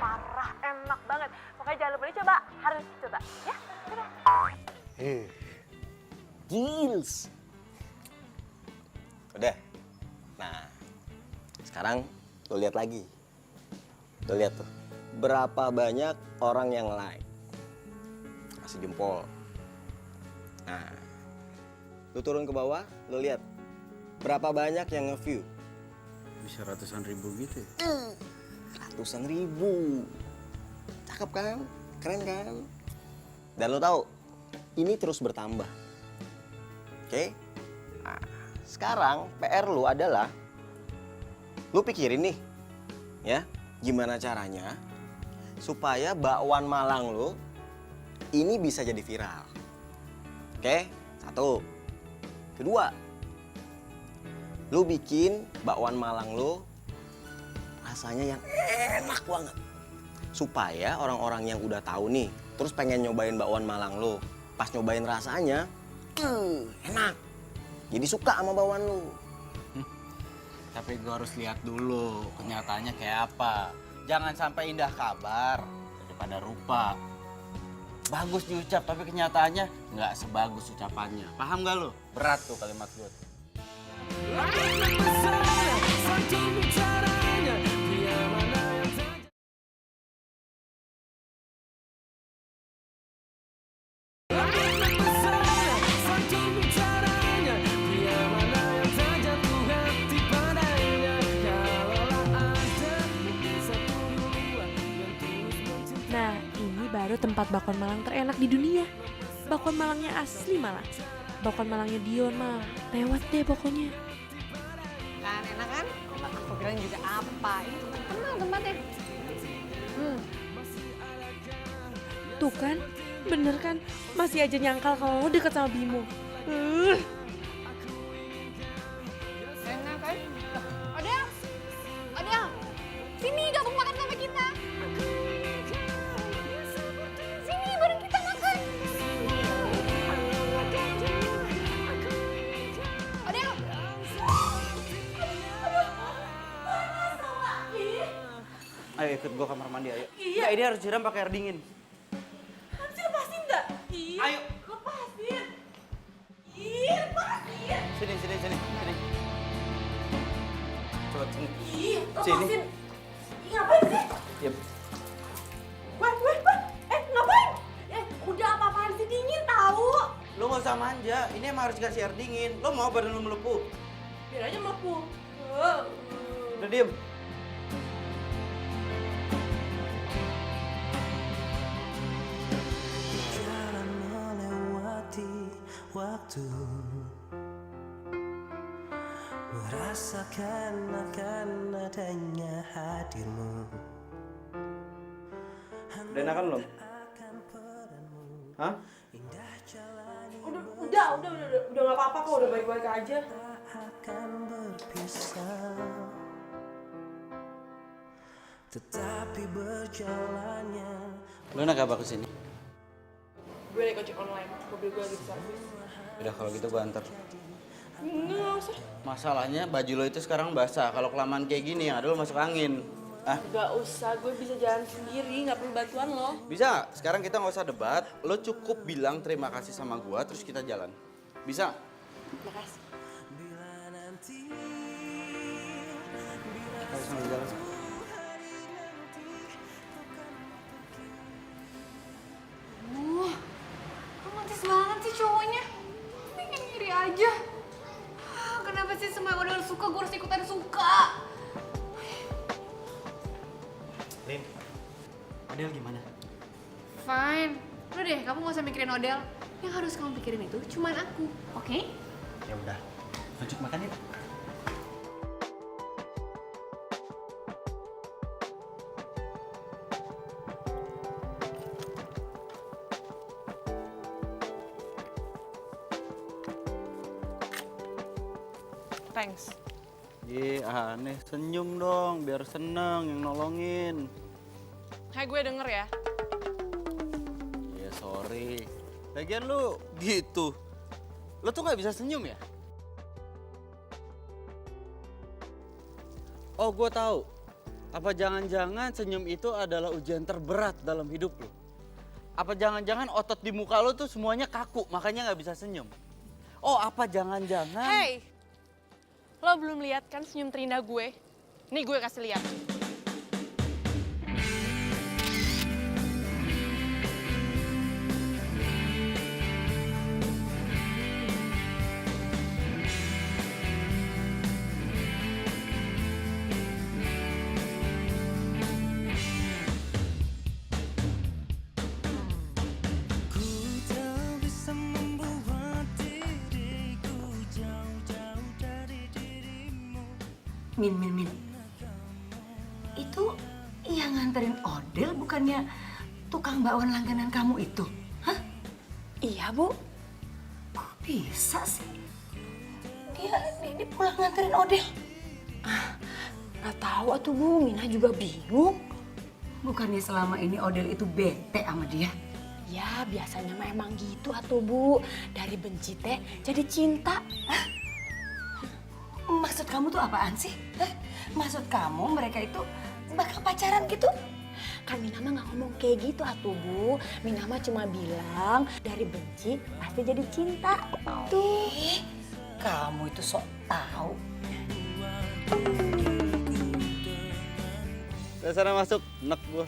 Parah, enak banget. Pokoknya jangan lupa dicoba, harus coba. Ya, dadah. Gils. Udah. Nah, sekarang lo lihat lagi. Lo lihat tuh. Berapa banyak orang yang like. Kasih jempol. Nah, lo turun ke bawah, lo lihat. Berapa banyak yang nge-view? Bisa ratusan ribu gitu ya? Ratusan ribu. Cakep kan? Keren kan? Dan lo tahu, ini terus bertambah. Oke? Nah, sekarang PR lo adalah lo pikirin nih, ya, gimana caranya supaya bakwan Malang lo ini bisa jadi viral. Oke? 1. Kedua, lo bikin bakwan Malang lo rasanya yang enak banget. Supaya orang-orang yang udah tahu nih, terus pengen nyobain bakwan Malang lo. Pas nyobain rasanya, enak. Jadi suka sama bakwan lo. Tapi gue harus lihat dulu kenyataannya kayak apa. Jangan sampai indah kabar daripada rupa. Bagus diucap tapi kenyataannya nggak sebagus ucapannya. Paham gak lo? Berat tuh kalimat gue. Satu bicaranya, dia mana yang tak satu bicaranya, dia mana yang tak jatuh hati padanya. Kalaulah ada satu dua yang tulus mencintai. Nah, ini baru tempat bakwan Malang terenak di dunia. Bakwan Malangnya asli malah. Bakwan Malangnya Dion mah lewat deh pokoknya. Kan enak kan? Aku bilang juga apa? Ini terkenal tempatnya. Tuh kan, bener kan? Masih aja nyangkal kalau lo deket sama Bimo. Enak kan? Odel! Odel! Sini gabung makan sama kita. Sini bareng kita makan. Odel! Ayo ikut gue kamar mandi ayo. Iya. Ini harus siram pakai air dingin. Harusnya lepasin nggak? Ayo. Lepasin. Lepasin. Sini. Coba sini. Lepasin. Ngapain sih? Yep. Weh. Ngapain? Udah apa-apaan sih, dingin tahu. Lo gak usah manja, ini emang harus dikasih air dingin. Lo mau badan lo melepuh? Biar aja melepuh. Udah diem. Jalan melewati waktu, merasakan akan adanya hadirmu. Udah enakan belum? Hah? Udah nggak apa-apa kok, udah baik-baik aja. Akan berpisah, tetapi berjalannya. Lo naik apa kesini? Gue naik ojek online, mobil gue lagi di servis. Udah kalau gitu gue antar. Nggak usah. Masalahnya baju lo itu sekarang basah. Kalau kelamaan kayak gini yang ada lo masuk angin. Ah, Gak usah, gue bisa jalan sendiri, nggak perlu bantuan lo. bisa nggak? Sekarang kita nggak usah debat. Lo cukup bilang terima kasih sama gue, terus kita jalan. Bisa? Makasih. Ayo sambil jalan. Romantis banget sih cowoknya. Pengen ngiri aja. Kenapa sih semua yang udah suka gue harus ikutan suka? Lin, Adel gimana? Fine. Udah deh, kamu gak usah mikirin Odel. Yang harus kamu pikirin itu cuman aku, oke? Ya udah, lanjut makan yuk. Thanks. Aneh, senyum dong, biar seneng yang nolongin. Hai, gue denger ya. Ya sorry. Lagian lu gitu. Lu tuh nggak bisa senyum ya? Oh, gue tahu. Apa jangan-jangan senyum itu adalah ujian terberat dalam hidup lu? Apa jangan-jangan otot di muka lu tuh semuanya kaku, makanya nggak bisa senyum? Oh, apa jangan-jangan? Hey, lo belum lihat kan senyum terindah gue? Nih gue kasih lihat. Ku tak bisa membuat diriku jauh-jauh dari dirimu. Min. Itu yang nganterin Odel bukannya tukang bakwan langganan kamu itu? Hah? Iya, Bu. Kok bisa sih? Dia ini pulang nganterin Odel. Gak tahu atuh Bu, Mina juga bingung. Bukannya selama ini Odel itu bete sama dia? Ya biasanya mah emang gitu atuh Bu. Dari benci teh jadi cinta. Hah? Maksud kamu tuh apaan sih? Hah? Maksud kamu mereka itu bakal pacaran gitu? Kan Mina mah gak ngomong kayak gitu atuh Bu. Mina mah cuma bilang dari benci pasti jadi cinta. Tuh. Kamu itu sok tahu. Udah sana masuk, nek gua.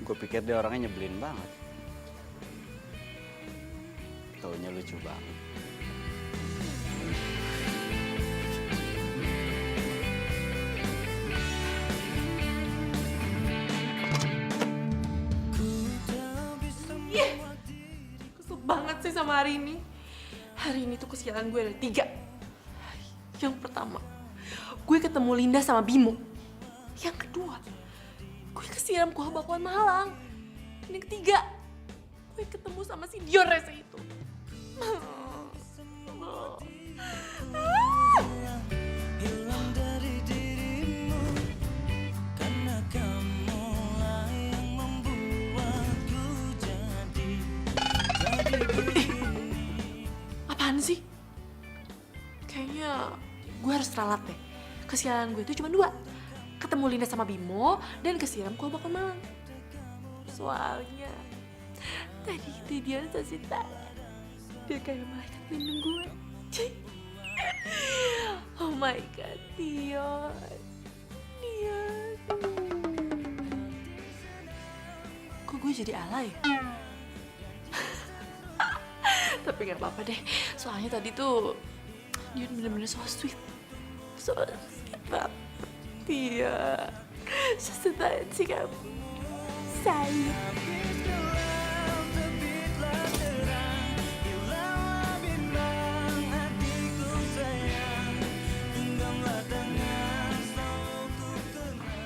Gue pikir dia orangnya nyebelin banget. Taunya lucu banget. Kesel banget sih sama hari ini. Hari ini tuh kesialan gue ada 3. Yang pertama, gue ketemu Linda sama Bimo. Yang kedua, gue kesiram kuah bakwan Malang. Dan yang ketiga, gue ketemu sama si Dion Rese itu. Hilang dari dirimu karena kamulah yang membuatku jadi Apaan sih? Kayaknya gue harus ralat deh. Kesialan gue itu cuma 2. Ketemu Linda sama Bimo dan kesiram kuah bakwan Malang. Soalnya tadi itu dia kasih tangan. Dia kayak malaikat pelindung gue. Oh my god, Dion. Dion. Kok gue jadi alay? Tapi gak apa-apa deh. Soalnya tadi tuh Dion bener-bener so sweet. So sweet banget. Dia sesuai sih kamu. Sayang.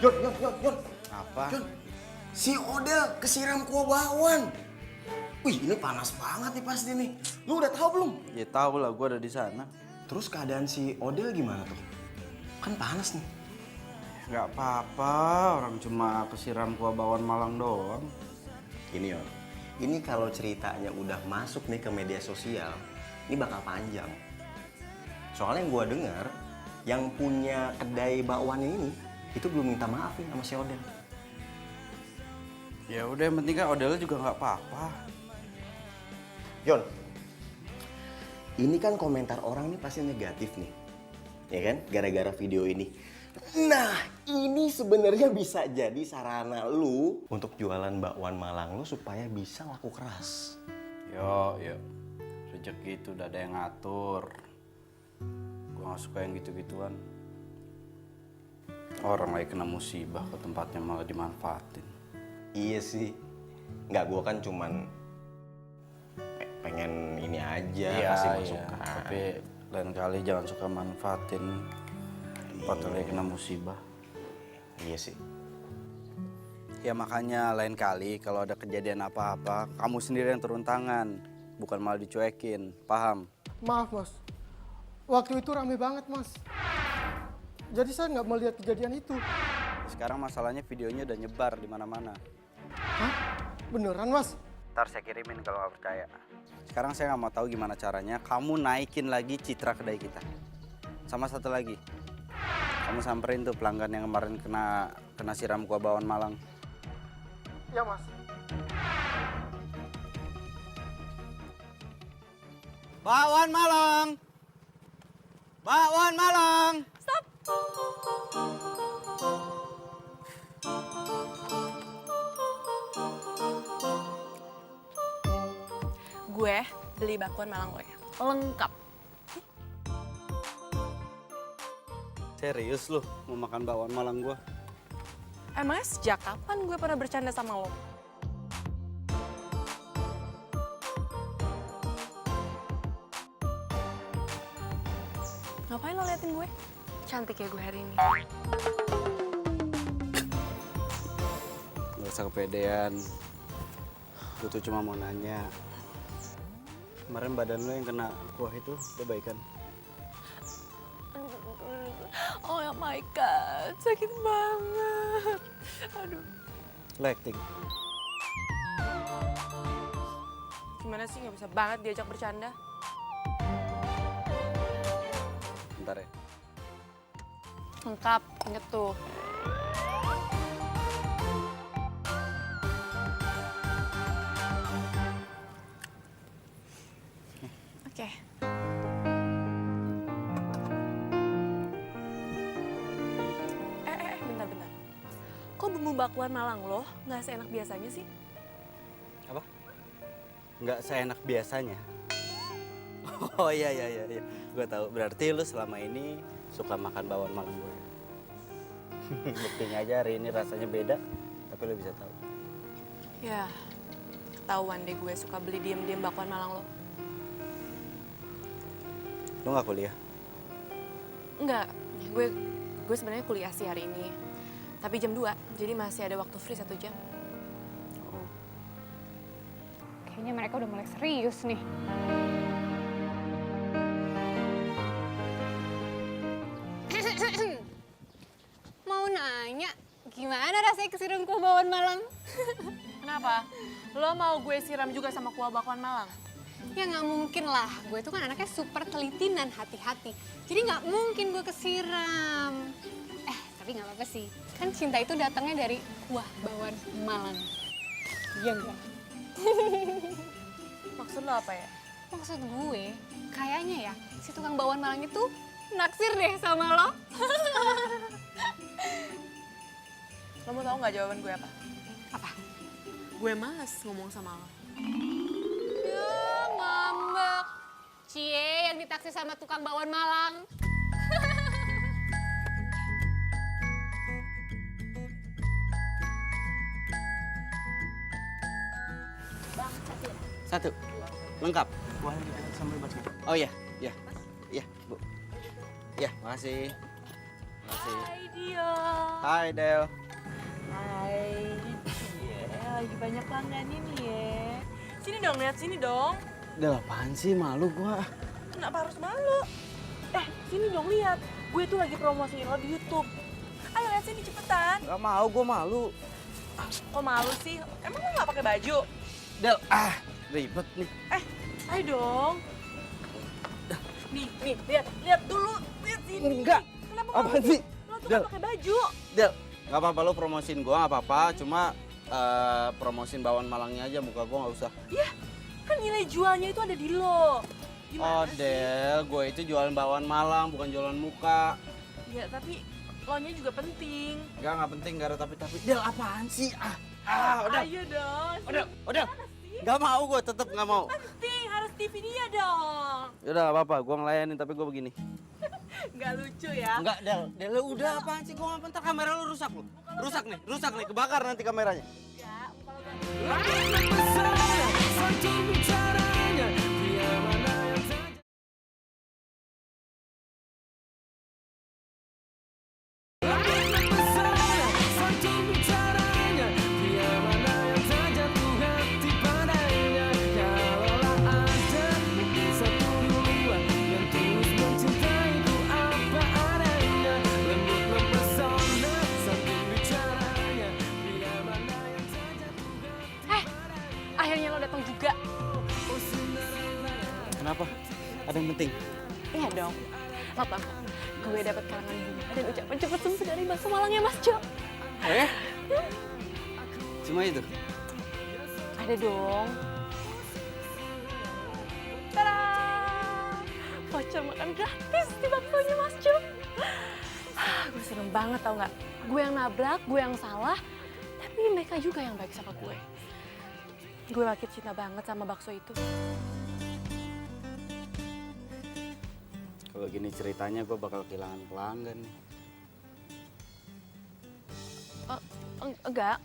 Yon. Apa? Yon, si Odel kesiram kuah bakwan. Wih, ini panas banget nih pasti nih. Lu udah tahu belum? Ya tahu lah, gue ada di sana. Terus keadaan si Odel gimana tuh? Kan panas nih. Gak apa-apa, orang cuma kesiram kuah bakwan Malang doang. Gini Yon, ini kalau ceritanya udah masuk nih ke media sosial, ini bakal panjang. Soalnya yang gue dengar, yang punya kedai bakwannya ini, itu belum minta maaf nih sama si Odel. Ya udah, yang penting kan Odelnya juga nggak apa-apa. Yon, ini kan komentar orang nih pasti negatif nih, ya kan? Gara-gara video ini. Nah, ini sebenarnya bisa jadi sarana lu untuk jualan bakwan Malang lu supaya bisa laku keras. Yo, rezeki itu udah ada yang ngatur. Gue nggak suka yang gitu-gituan. Orang lagi kena musibah ke tempatnya malah dimanfaatin. Iya sih, nggak, gua kan cuman pengen ini aja, kasih masukan. Tapi lain kali jangan suka manfaatin tempat lagi kena musibah. Iya sih. Ya makanya lain kali kalau ada kejadian apa-apa, kamu sendiri yang turun tangan, bukan malah dicuekin, paham? Maaf Mas, waktu itu rame banget Mas. Jadi saya nggak melihat kejadian itu. Sekarang masalahnya videonya udah nyebar di mana-mana. Hah? Beneran Mas? Ntar saya kirimin kalau nggak percaya. Sekarang saya nggak mau tahu gimana caranya kamu naikin lagi citra kedai kita. Sama satu lagi, kamu samperin tuh pelanggan yang kemarin kena siram kuah bakwan Malang. Ya Mas. Bakwan Malang! Bakwan Malang! Stop! Gue beli bakwan Malang lo ya. Lengkap. Serius lu mau makan bakwan Malang gua? Emangnya sejak kapan gue pernah bercanda sama lo? Ngapain lo liatin gue? Cantik ya gue hari ini. Gak usah kepedean. Gue tuh cuma mau nanya. Kemarin badan lo yang kena kuah itu udah baikan? Oh my god, sakit banget. Aduh. Lo acting? Gimana sih nggak bisa banget diajak bercanda? Bentar ya. Lengkap, inget tuh. Oke. Bentar. Kok bumbu bakwan Malang lo nggak seenak biasanya sih? Apa? Nggak seenak biasanya. Oh iya. Gue tahu. Berarti lu selama ini suka makan bakwan Malang gue. Buktinya aja hari ini rasanya beda, tapi lu bisa tahu. Ya, ketahuan deh gue suka beli diem-diem bakwan Malang lo. Lu nggak kuliah? Enggak, gue sebenarnya kuliah sih hari ini. Tapi jam 2, jadi masih ada waktu free 1 jam. Oh. Kayaknya mereka udah mulai serius nih. Mau nanya, gimana rasanya kesiram kuah bakwan Malang? Kenapa? Lo mau gue siram juga sama kuah bakwan Malang? Ya nggak mungkin lah, gue tuh kan anaknya super teliti dan hati-hati. Jadi nggak mungkin gue kesiram. Tapi nggak apa-apa sih, kan cinta itu datangnya dari kuah bakwan Malang. Iya enggak? Maksud lo apa ya? Maksud gue, kayaknya ya si tukang bakwan Malang itu naksir deh sama lo. Lo mau tau nggak jawaban gue apa? Apa? Gue males ngomong sama lo. Duh, ngambek. Cie yang ditaksir sama tukang bakwan Malang. Satu. Lengkap. Kuahnya dikasih sambal bakso. Oh iya, Bu. Ya, makasih. Hai Dio. Hai Del. Hai. Lagi banyak pelanggan ini ya. Sini dong, lihat sini dong. Del, apaan sih? Malu gua. Kenapa harus malu? Sini dong lihat. Gue tuh lagi promosiin lo di YouTube. Ayo lihat sini cepetan. Gak mau, gua malu. Kok malu sih? Emang lo nggak pakai baju? Del, ribet nih. Ayo dong. Nih, lihat dulu. Lihat sini. Enggak. Kenapa Apaan sih? Lo tuh Del. nggak pakai baju. Del, gak apa-apa lo promosiin gua, gak apa-apa. Cuma promosiin bakwan Malangnya aja, muka gua gak usah. Ya, kan nilai jualnya itu ada di lo. Oh Del, gue itu jualan bakwan Malang, bukan jualan muka. Ya, tapi lo-nya juga penting. Gak penting, gak ada tapi-tapi. Del, apaan sih? Udah. Ayo dong. Udah. Gak mau, gue tetep gak mau. Penting, harus TV dia dong. Yaudah, gak apa-apa. Gue ngelayanin, tapi gue begini. Nggak lucu ya? Enggak, Del, udah apaan sih? Gue ntar kamera lu rusak lu. Rusak nih, kebakar nanti kameranya. Satu bicaranya, dia mana yang tak satu bicaranya, dia mana yang tak jatuh hati padanya. Kalaulah ada mungkin satu dua yang tulus mencintaiku apa adanya. Lembut mempesona, satu bicaranya, dia mana yang tak jatuh hati. Akhirnya lo datang juga. Kenapa? Ada yang penting? Iya dong. Lo tau, gue dapet karangan bunga dan ucapan cepet sembuh dari bakso Malangnya Mas Jo. Cuma itu? Ada dong. Tada! Voucher makan gratis di baksonya Mas Jo. Gue seneng banget tau gak? Gue yang nabrak, gue yang salah, tapi mereka juga yang baik sama gue. Gue makin cinta banget sama bakso itu. Kalau gini ceritanya gue bakal kehilangan pelanggan nih. Enggak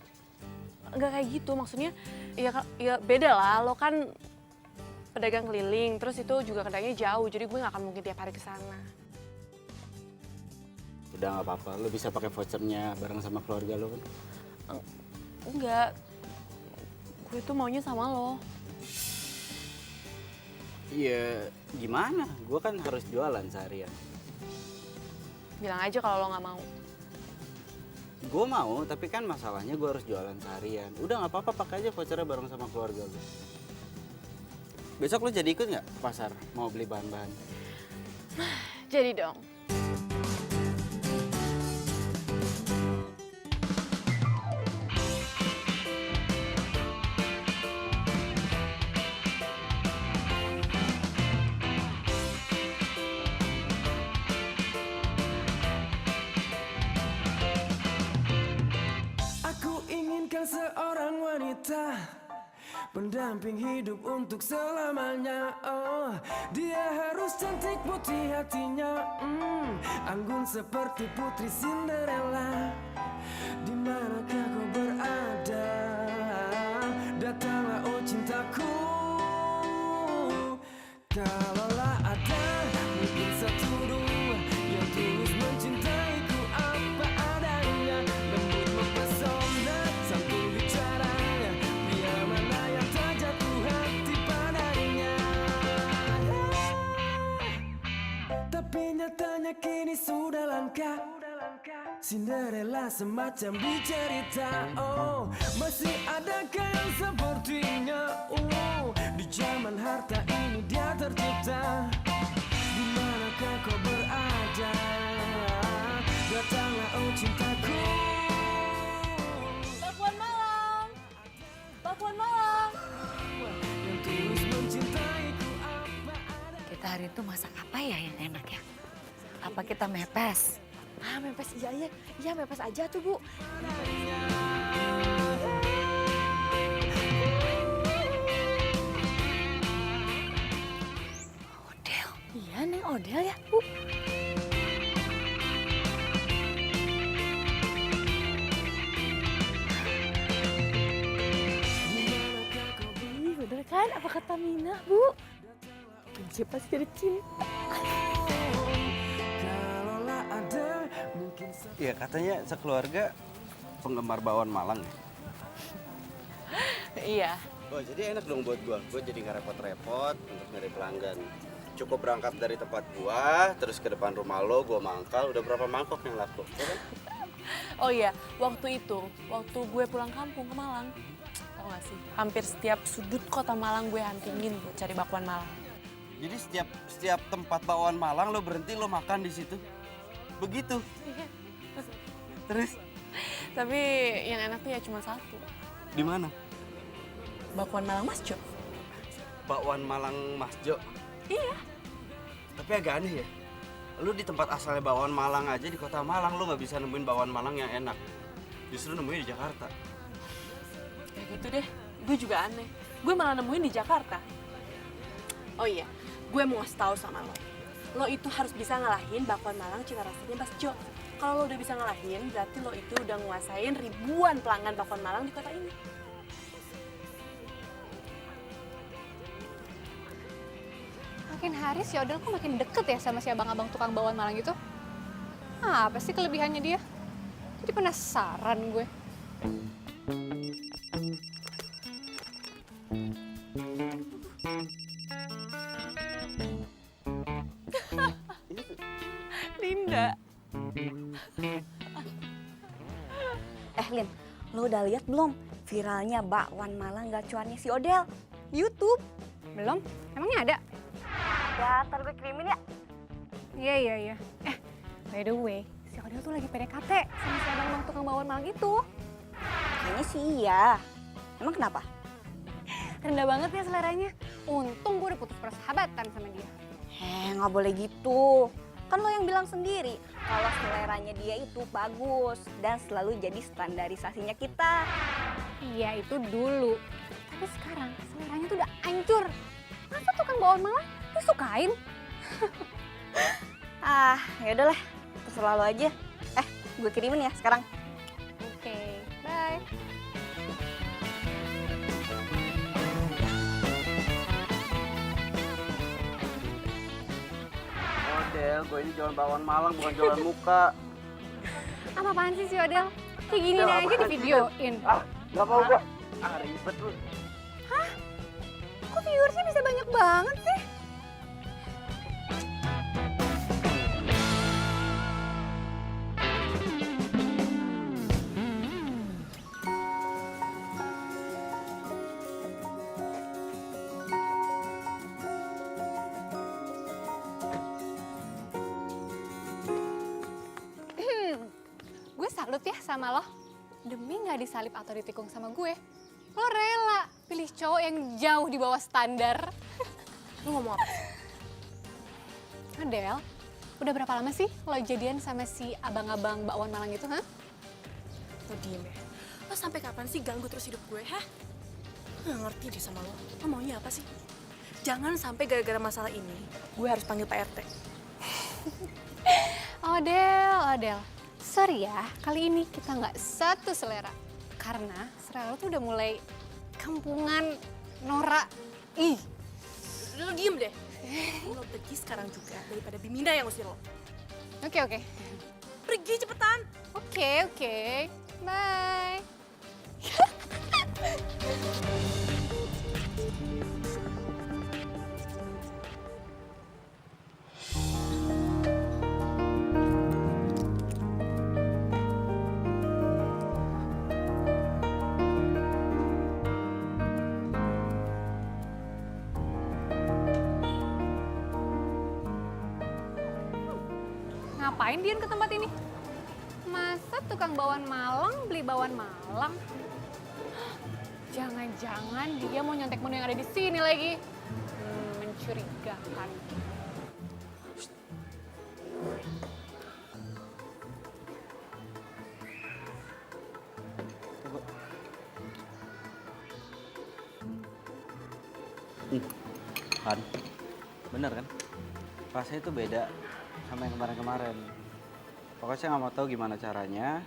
kayak gitu, maksudnya ya beda lah, lo kan pedagang keliling, terus itu juga kedainya jauh, jadi gue gak akan mungkin tiap hari ke sana. Udah nggak apa-apa, lo bisa pakai vouchernya bareng sama keluarga lo kan? Enggak, gue tuh maunya sama lo. Iya, gimana? Gue kan harus jualan seharian. Bilang aja kalau lo gak mau. Gue mau, tapi kan masalahnya gue harus jualan seharian. Udah nggak apa-apa, pakai aja vouchernya bareng sama keluarga lo. Besok lo jadi ikut nggak ke pasar mau beli bahan-bahan? Jadi dong. Aku inginkan seorang wanita pendamping hidup untuk selamanya. Oh, dia harus cantik putih hatinya, anggun seperti putri Cinderella. Di manakah kau berada? Datanglah oh cintaku. Kalaulah ada mungkin satu dua yang tulus mencintaiku apa adanya, lembut mempesona, santun bicaranya, pria mana yang tak jatuh hati padanya. Tapi nyatanya kini sudah langka, Cinderella semacam di cerita. Oh, masih adakah yang sepertinya? Di zaman harta ini dia tercipta. Di manakah kau berada? Datanglah oh cintaku. Bakwan Malang! Bakwan Malang! Yang tulus mencintaiku apa ada. Kita hari itu masak apa ya yang enak ya? Apa kita mepes? Mepes iya mepes aja tuh Bu. Odel. Iya Neng Odel ya Bu. Ih, bener kan apa kata Mina Bu? Benci pasti jadi cinta. Kalaulah ada mungkin Iya, katanya sekeluarga penggemar bakwan Malang ya? Iya. Oh, jadi enak dong buat gua. Gua jadi nggak repot-repot untuk nyari pelanggan. Cukup berangkat dari tempat gua, terus ke depan rumah lo, gua mangkal. Udah berapa mangkok yang laku, ya kan? Oh iya, waktu gue pulang kampung ke Malang, tau gak sih? Hampir setiap sudut kota Malang gue huntingin buat cari bakwan Malang. Jadi setiap tempat bakwan Malang lo berhenti, lo makan di situ. Begitu. Terus? Tapi yang enak tuh ya cuma satu. Di mana? Bakwan Malang Mas Jo. Bakwan Malang Mas Jo. Iya. Tapi agak aneh ya. Lu di tempat asalnya bakwan Malang aja di kota Malang lu nggak bisa nemuin bakwan Malang yang enak. Justru nemuin di Jakarta. Ya gitu deh. Gue juga aneh. Gue malah nemuin di Jakarta. Oh iya, gue mau ngasih tahu sama lo. Lo itu harus bisa ngalahin bakwan Malang cita rasanya Mas Jo. Kalau lo udah bisa ngalahin, berarti lo itu udah nguasain ribuan pelanggan bakwan Malang di kota ini. Makin hari si Odel kok makin deket ya sama si abang-abang tukang bakwan Malang itu. Apa sih kelebihannya dia? Jadi penasaran gue. Linda. Lin, lo udah lihat belum viralnya bakwan Malang gacuannya si Odel? YouTube. Belum? Emangnya ada? Ya, ntar gue kirimin ya. Iya. By the way, si Odel tuh lagi PDKT sama si abang tukang bakwan Malang itu. Kayaknya sih iya. Emang kenapa? Rendah banget ya seleranya. Untung gue udah putus persahabatan sama dia. Nggak boleh gitu. Kan lo yang bilang sendiri kalau seleranya dia itu bagus dan selalu jadi standarisasinya kita. Iya itu dulu. Tapi sekarang seleranya tuh udah hancur. Masa tukang bakwan Malang disukain? Ya udahlah, terserah lo aja. Gue kirimin ya sekarang. Oke, bye. Oh Del, gue ini jualan bakwan Malang bukan jualan muka. Apaan sih si Odel? Kayak gini aja di videoin. Gak mau gue. Ribet lu. Kok viewersnya bisa banyak banget sih? Gue salut ya sama lo. Demi gak disalip atau ditikung sama gue, lo rela pilih cowok yang jauh di bawah standar. Lu ngomong apa? Adel, udah berapa lama sih lo jadian sama si abang-abang bakwan Malang itu, hah? Lo diem ya. Lo sampai kapan sih ganggu terus hidup gue, hah? Nggak ngerti deh sama lo. Lo maunya apa sih? Jangan sampai gara-gara masalah ini, gue harus panggil Pak RT. Odel. Sorry ya, kali ini kita nggak satu selera. Karena selera lo tuh udah mulai kampungan, norak. Ih. Lo diem deh. Lo pergi sekarang juga daripada Biminda yang usir lo. Oke. Pergi cepetan. Oke. Bye. Ngapain Dian ke tempat ini? Masa tukang bakwan Malang beli bakwan Malang? Jangan-jangan dia mau nyontek menu yang ada di sini lagi. Mencurigakan. Kan, bener kan? Rasanya itu beda sama yang kemarin-kemarin. Pokoknya saya nggak mau tahu gimana caranya.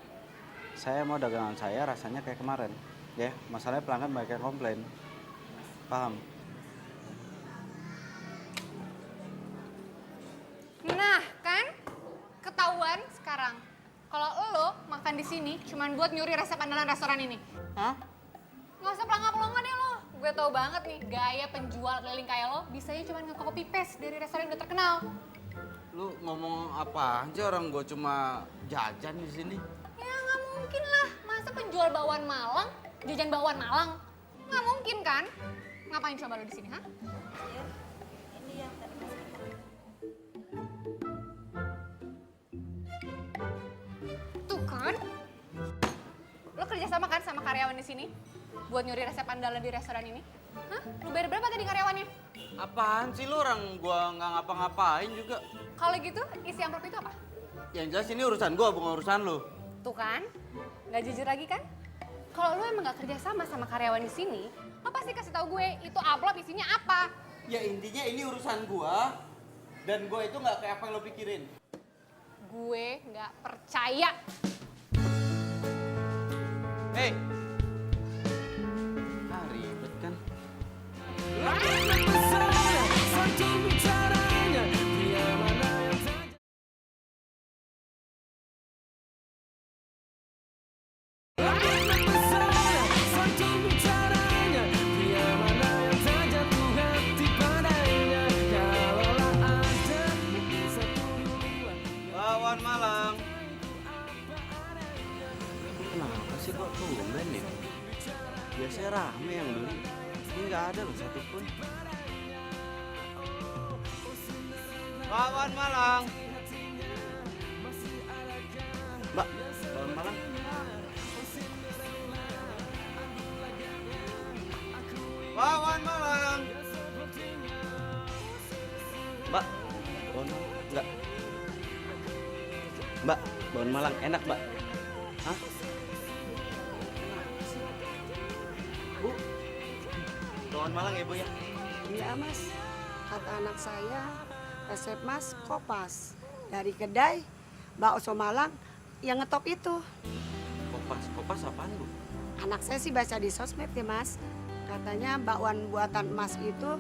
Saya mau dagangan saya rasanya kayak kemarin. Ya, masalahnya pelanggan banyak yang komplain. Paham? Nah, kan? Ketahuan sekarang. Kalau lo makan di sini cuman buat nyuri resep andalan restoran ini. Hah? Nggak usah pelangga-pelangga deh lo. Gue tau banget nih, gaya penjual keliling kayak lo bisanya cuma nge-copy paste dari restoran yang udah terkenal. Lu ngomong apa aja, orang gue cuma jajan di sini. Ya nggak mungkin lah, masa penjual bakwan Malang jajan bakwan Malang? Nggak mungkin kan? Ngapain coba lo di sini, hah? Tuh kan? Lo kerja sama kan sama karyawan di sini? Buat nyuri resep andalan di restoran ini? Hah? Lo bayar berapa tadi karyawannya? Apaan sih lu, orang gua nggak ngapa-ngapain juga. Kalau gitu, isi amplop itu apa? Yang jelas ini urusan gua, bukan urusan lu. Tuh kan? Nggak jujur lagi kan? Kalau lo emang nggak kerja sama karyawan di sini, lo pasti kasih tahu gue itu amplop isinya apa. Ya intinya ini urusan gua, dan gua itu nggak kayak apa yang lo pikirin. Gue nggak percaya. Hei! Ribet kan? Satu bicaranya, dia mana yang satu bicaranya, dia mana yang tak jatuh hati padanya. Kalaulah ada satu duluan. Bakwan Malang. Kenapa sih kok tumben ya? Biasanya rame yang beli. Ini nggak ada loh satupun. Bakwan Malang. Mbak, bakwan Malang. Bakwan Malang. Mbak, bakwan Malang. Enggak. Mbak, bakwan Malang enak, Mbak. Hah? Bu, bakwan Malang ya, Bu ya? Iya mas, kata anak saya resep Mas Kopas. Dari kedai bakso Malang yang ngetop itu. Kopas apaan, Bu? Anak saya sih baca di sosmed ya Mas. Katanya bakwan buatan Mas itu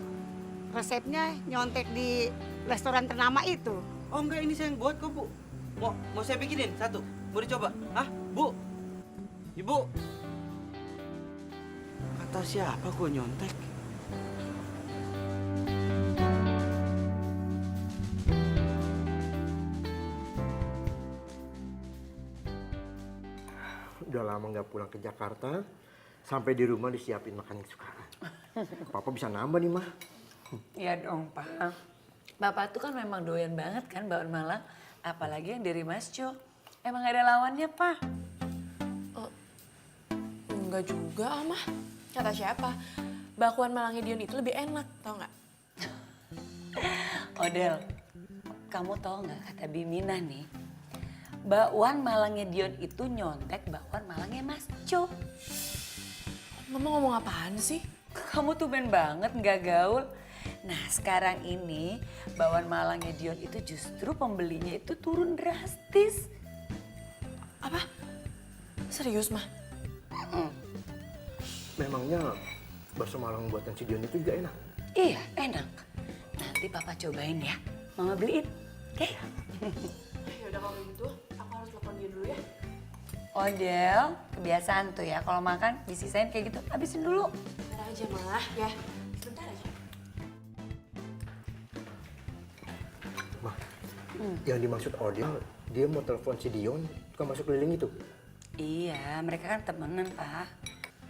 resepnya nyontek di restoran ternama itu. Oh enggak, ini saya yang buat kok, Bu. Mau saya bikinin satu? Mau dicoba? Hah, Bu? Ibu? Kata siapa gua nyontek? Udah lama nggak pulang ke Jakarta, sampai di rumah disiapin makan kesukaan. Papa bisa nambah nih, Mah. Iya dong, Pak. Bapak tuh kan memang doyan banget kan bakwan Malang. Apalagi yang dari Mas Jo. Emang gak ada lawannya, Pak. Enggak juga, Mah. Kata siapa? Bakwan Malangnya Dion itu lebih enak, tau nggak? Odel, kamu tahu nggak kata Bimina nih? Bakwan Malangnya Dion itu nyontek bakwan Malangnya Mas Jo. Mama ngomong apaan sih? Kamu tuh ben banget nggak gaul. Nah sekarang ini bakwan Malangnya Dion itu justru pembelinya itu turun drastis. Apa? Serius, Mah? Memangnya bakso Malang buatan si Dion itu juga enak? Iya enak. Nanti Papa cobain ya. Mama beliin, oke? Ya udah kalau gitu, aku harus telepon dia dulu ya. Odel, kebiasaan tuh ya kalau makan disisain kayak gitu, habisin dulu. Bentar aja, Mah. Ya, sebentar aja. Mah, yang dimaksud Odil, dia mau telepon si Dion, tukang masuk keliling itu. Iya, mereka kan temenan, Pak.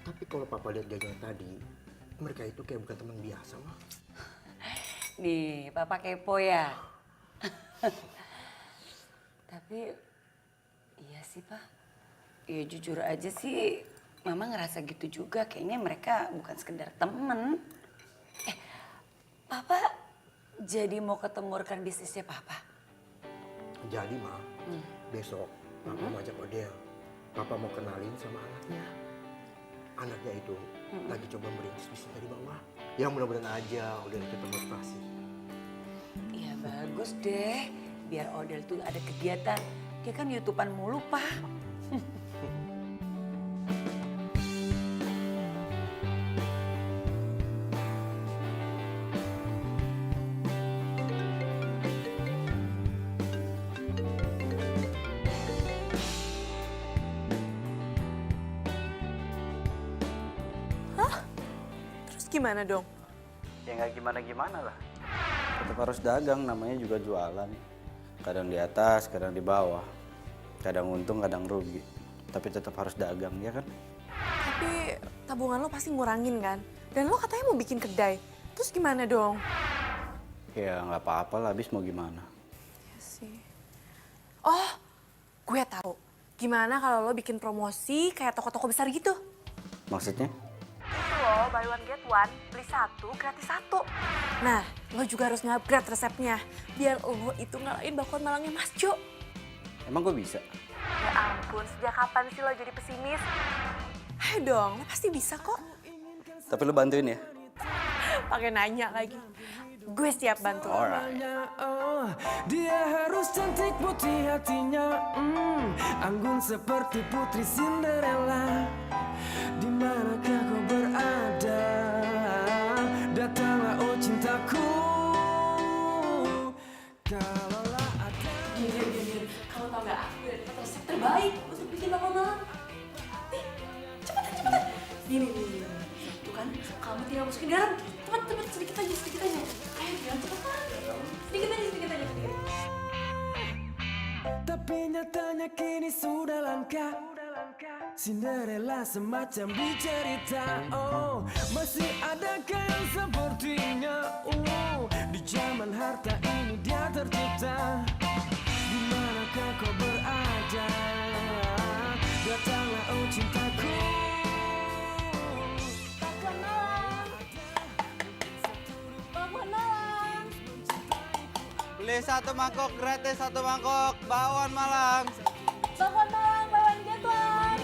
Tapi kalau Papa lihat jajan tadi, mereka itu kayak bukan teman biasa, Mah. Nih, Papa kepo ya. Tapi, iya sih, Pak. Ya jujur aja sih, Mama ngerasa gitu juga. Kayaknya mereka bukan sekedar temen. Papa jadi mau ketemu rekan bisnisnya Papa? Jadi, Mah, besok Papa mau ajak Odil. Papa mau kenalin sama anaknya. Anaknya itu lagi coba merintis bisnis dari bawah. Ya mudah-mudahan aja Odil itu termotivasi. Iya bagus deh, biar Odel tuh ada kegiatan. Dia kan YouTubean mulu, Pak. Terus gimana dong? Ya nggak gimana-gimana lah. Tetap harus dagang, namanya juga jualan. Kadang di atas, kadang di bawah. Kadang untung, kadang rugi. Tapi tetap harus dagang, ya kan? Tapi tabungan lo pasti ngurangin kan? Dan lo katanya mau bikin kedai. Terus gimana dong? Ya nggak apa-apa lah, habis mau gimana. Ya sih. Oh, gue tahu. Gimana kalau lo bikin promosi kayak toko-toko besar gitu? Maksudnya? Itu loh, buy one get one, beli satu gratis satu. Nah, lo juga harus nge-upgrade resepnya. Biar lo itu ngalahin bakwan Malangnya Mas Jo. Emang gue bisa? Ya ampun, sejak kapan sih lo jadi pesimis? Ayo dong, lo pasti bisa kok. Tapi lo bantuin ya? Pakai nanya lagi. Gue siap bantu. Alright. Oh, dia harus cantik putih hatinya, anggun seperti putri Cinderella. Di manakah kau berada? Datanglah oh cintaku. Kalaulah ada. Gini. Kamu tau gak, aku udah dapat resep terbaik untuk bikin bakwan Malang. Nih, cepetan. Gini. Tuh kan, kamu tinggal masukin garam. Cepet, sedikit aja. Ayo, biar cepetan. Sedikit aja. Tapi nyatanya kini sudah langka. Cinderella semacam di cerita. Oh, masih adakah yang sepertinya? Di zaman harta ini dia tercipta. Di manakah kau berada? Datanglah oh cintaku. Bakwan Malang. Beli satu mangkok gratis, satu mangkok bakwan Malang. Bakwan Malang, buy one get one.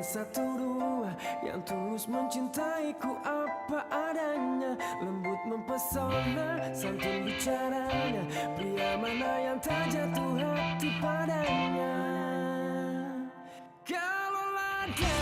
satu dua yang tulus mencintaiku apa adanya, lembut mempesona, santun bicaranya, pria mana yang tak jatuh hati padanya. Kalau ada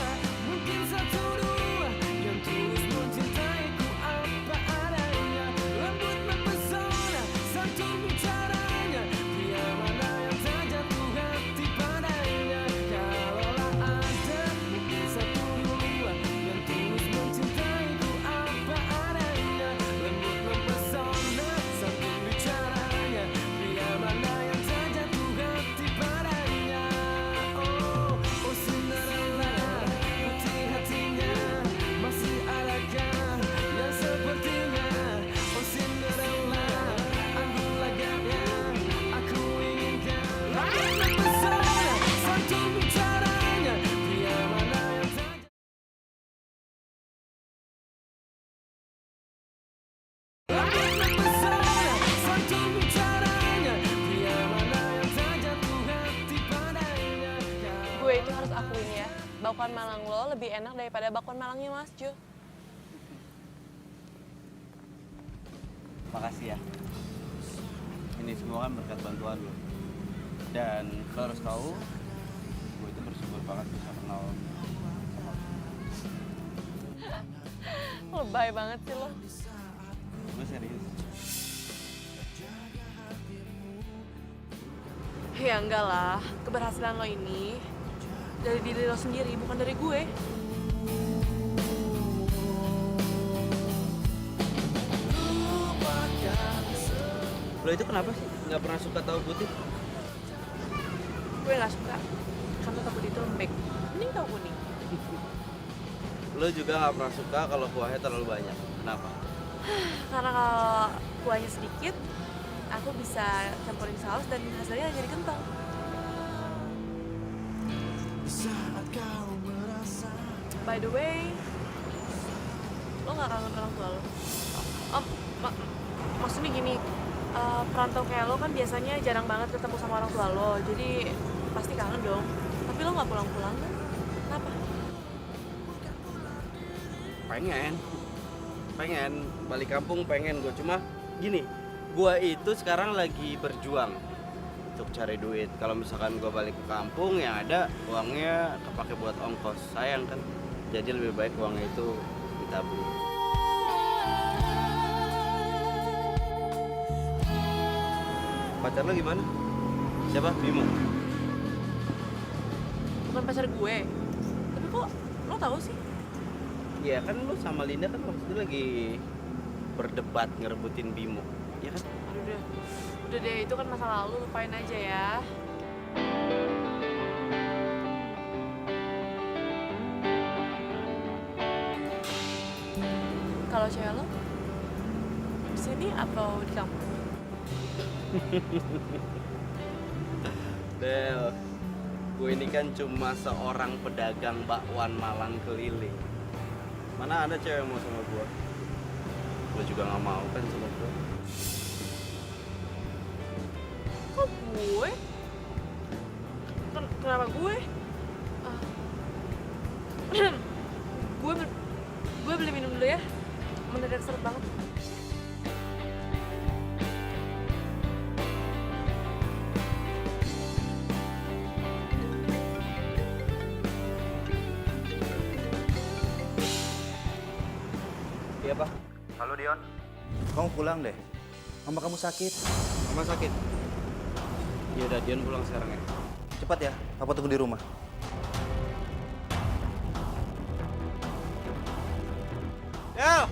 mungkin satu dua yang tulus mencintaiku apa adanya, lembut mempesona, santun bicaranya, pria mana yang tak jatuh hati padanya. Kalaulah ada mungkin satu dua yang tulus mencintaiku apa adanya, lembut mempesona, santun bicaranya, pria mana yang tak jatuh hati padanya. Oh Cinderella, hati-hatinya masih adakah yang sepertinya? Oh Cinderella, anggun lagaknya aku inginkan. Mempesona, santun bicaranya, pria mana yang tak mempesona, santun bicaranya, pria mana yang tak jatuh hati padanya. Gue itu harus akuin ya, bakwan Malang lo lebih enak daripada bakwan Malangnya Mas Jo. Makasih ya. Ini semua kan berkat bantuan lo. Dan lo harus tahu, gue itu bersyukur banget bisa kenal sama lo. Lebay banget sih lo. Gue serius. Ya enggak lah, keberhasilan lo ini dari diri lo sendiri, bukan dari gue. Lo itu kenapa sih nggak pernah suka tahu putih? Gue nggak suka, karena tahu putih itu lembek. Mending tahu kuning. Lo juga nggak pernah suka kalau kuahnya terlalu banyak. Kenapa? Karena kalau kuahnya sedikit, aku bisa campurin saus dan hasilnya jadi kental. By the way, lo nggak kangen orang tua lo? Maksudnya gini, perantau kayak lo kan biasanya jarang banget ketemu sama orang tua lo, jadi pasti kangen dong. Tapi lo nggak pulang-pulang kan? Kenapa? Pengen balik kampung, pengen gue. Cuma gini, gue itu sekarang lagi berjuang untuk cari duit. Kalau misalkan gue balik ke kampung, yang ada uangnya kepake buat ongkos. Sayang kan? Jadi lebih baik uangnya itu ditabung. Pacar lo gimana? Siapa? Bimo? Bukan pacar gue. Tapi kok lo tahu sih? Iya kan lo sama Linda kan waktu itu lagi berdebat ngerebutin Bimo. Iya kan? Udah deh, itu kan masa lalu, lupain aja ya. Kalau cewek lo di sini atau di kampung? Del, gue ini kan cuma seorang pedagang bakwan Malang keliling. Mana ada cewek yang mau sama gue? Lo juga gak mau kan sama gue? Kok gue? Kenapa gue? Gue beli minum dulu ya. Mendadak seret banget. Iya, Pak. Halo Dion, kamu pulang deh. Mama kamu sakit. Mama sakit? Ya udah, Dion pulang sekarang ya. Cepat ya, Papa tunggu di rumah. Del!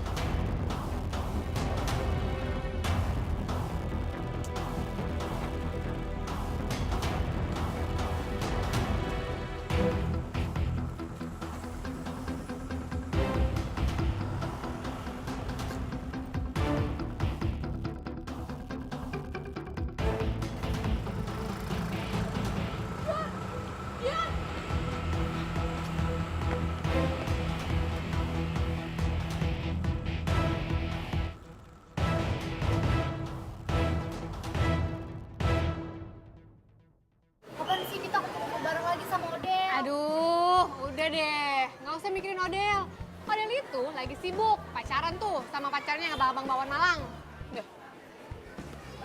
usah mikirin Odel. Odel itu lagi sibuk pacaran tuh sama pacarnya yang abang Bawon Malang. Udah.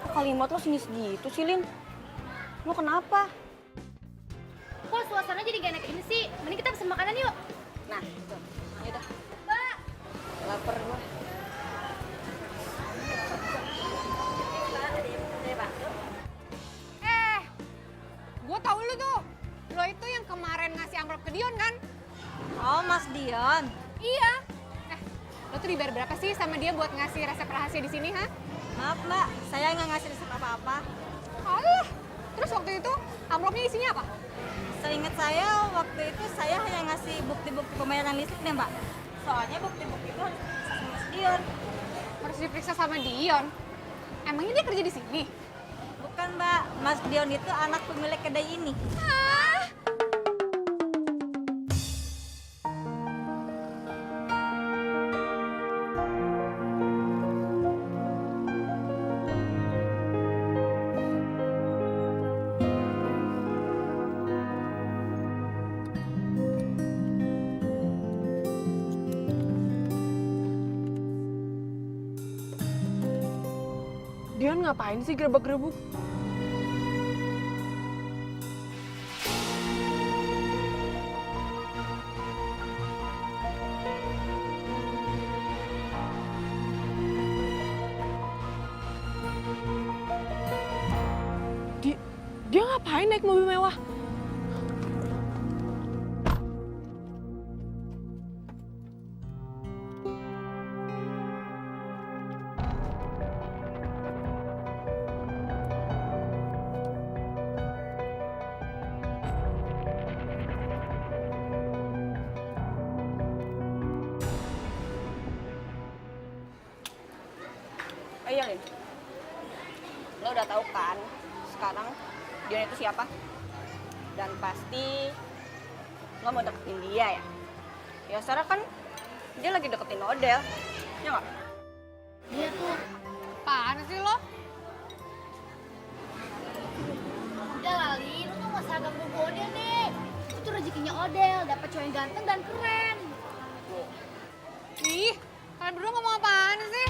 Kok kalimat lo sinis gitu sih, Lin? Lo kenapa? Kok suasana jadi gak enak ini sih? Mending kita pesen makanan yuk. Nah, tuh. Yaudah. Mbak. Laper gue. Gue tau lu tuh. Lo itu yang kemarin ngasih amplop ke Dion kan? Oh, Mas Dion. Iya. Lo tuh dibayar berapa sih sama dia buat ngasih resep rahasia di sini, ha? Maaf, Mbak. Saya nggak ngasih resep apa-apa. Alah. Terus waktu itu amplopnya isinya apa? Seingat saya, waktu itu saya hanya ngasih bukti-bukti pembayaran listrik deh, Mbak. Soalnya bukti-bukti itu harus diperiksa sama Mas Dion. Harus diperiksa sama Dion? Emangnya dia kerja di sini? Bukan, Mbak. Mas Dion itu anak pemilik kedai ini. Dion ngapain sih gerebek-gerebuk? Dia ngapain naik mobil mewah? Iya, Lin. Lo udah tahu kan sekarang Dion itu siapa? Dan pasti lo mau deketin dia ya? Ya sekarang kan dia lagi deketin Odel, ya nggak? Dia tuh. Apaan sih lo? Udah lah, Lin. Lu tuh gak usah ganggu Odel deh. Itu tuh rezekinya Odel. Dapet cowok yang ganteng dan keren. Ih, kalian berdua ngomong apaan sih?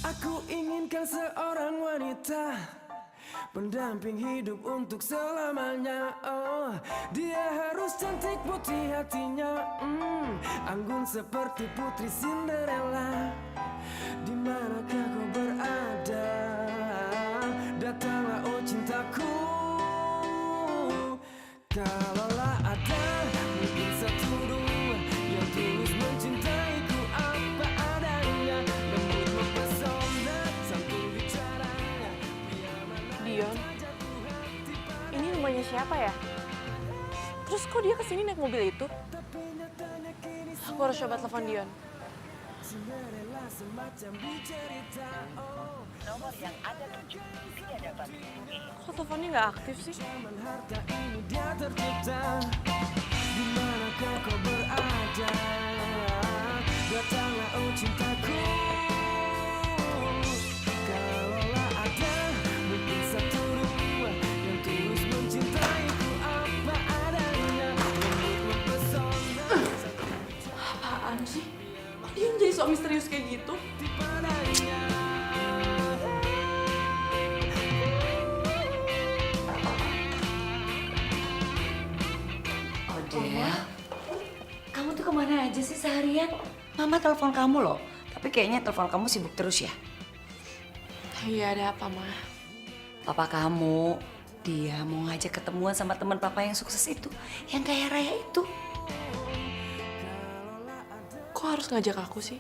Aku inginkan seorang wanita pendamping hidup untuk selamanya. Oh, dia harus cantik putih hatinya, anggun seperti putri Cinderella. Di manakah kau berada? Datanglah oh cintaku. Kalaulah ada mungkin satu dua yang tulus mencintaiku apa adanya, lembut mempesona, santun bicaranya. Dion, ini rumahnya siapa ya? Terus kok dia kesini naik mobil itu? Aku harus coba telepon Dion. Nomor yang Anda tuju tidak dapat dihubungi. Kok teleponnya nggak aktif sih? Dia tercipta. Di manakah kau berada? Datanglah oh cintaku. Kalaulah ada mungkin satu dua yang tulus mencintaiku apa adanya, lembut mempesona. Apaan sih? Kok dia jadi sok misterius kayak gitu? Odel, kamu tuh kemana aja sih seharian? Mama telepon kamu loh, tapi kayaknya telepon kamu sibuk terus ya. Iya, ada apa, Ma? Papa kamu, dia mau ngajak ketemuan sama teman papa yang sukses itu, yang kaya raya itu. Kok harus ngajak aku sih?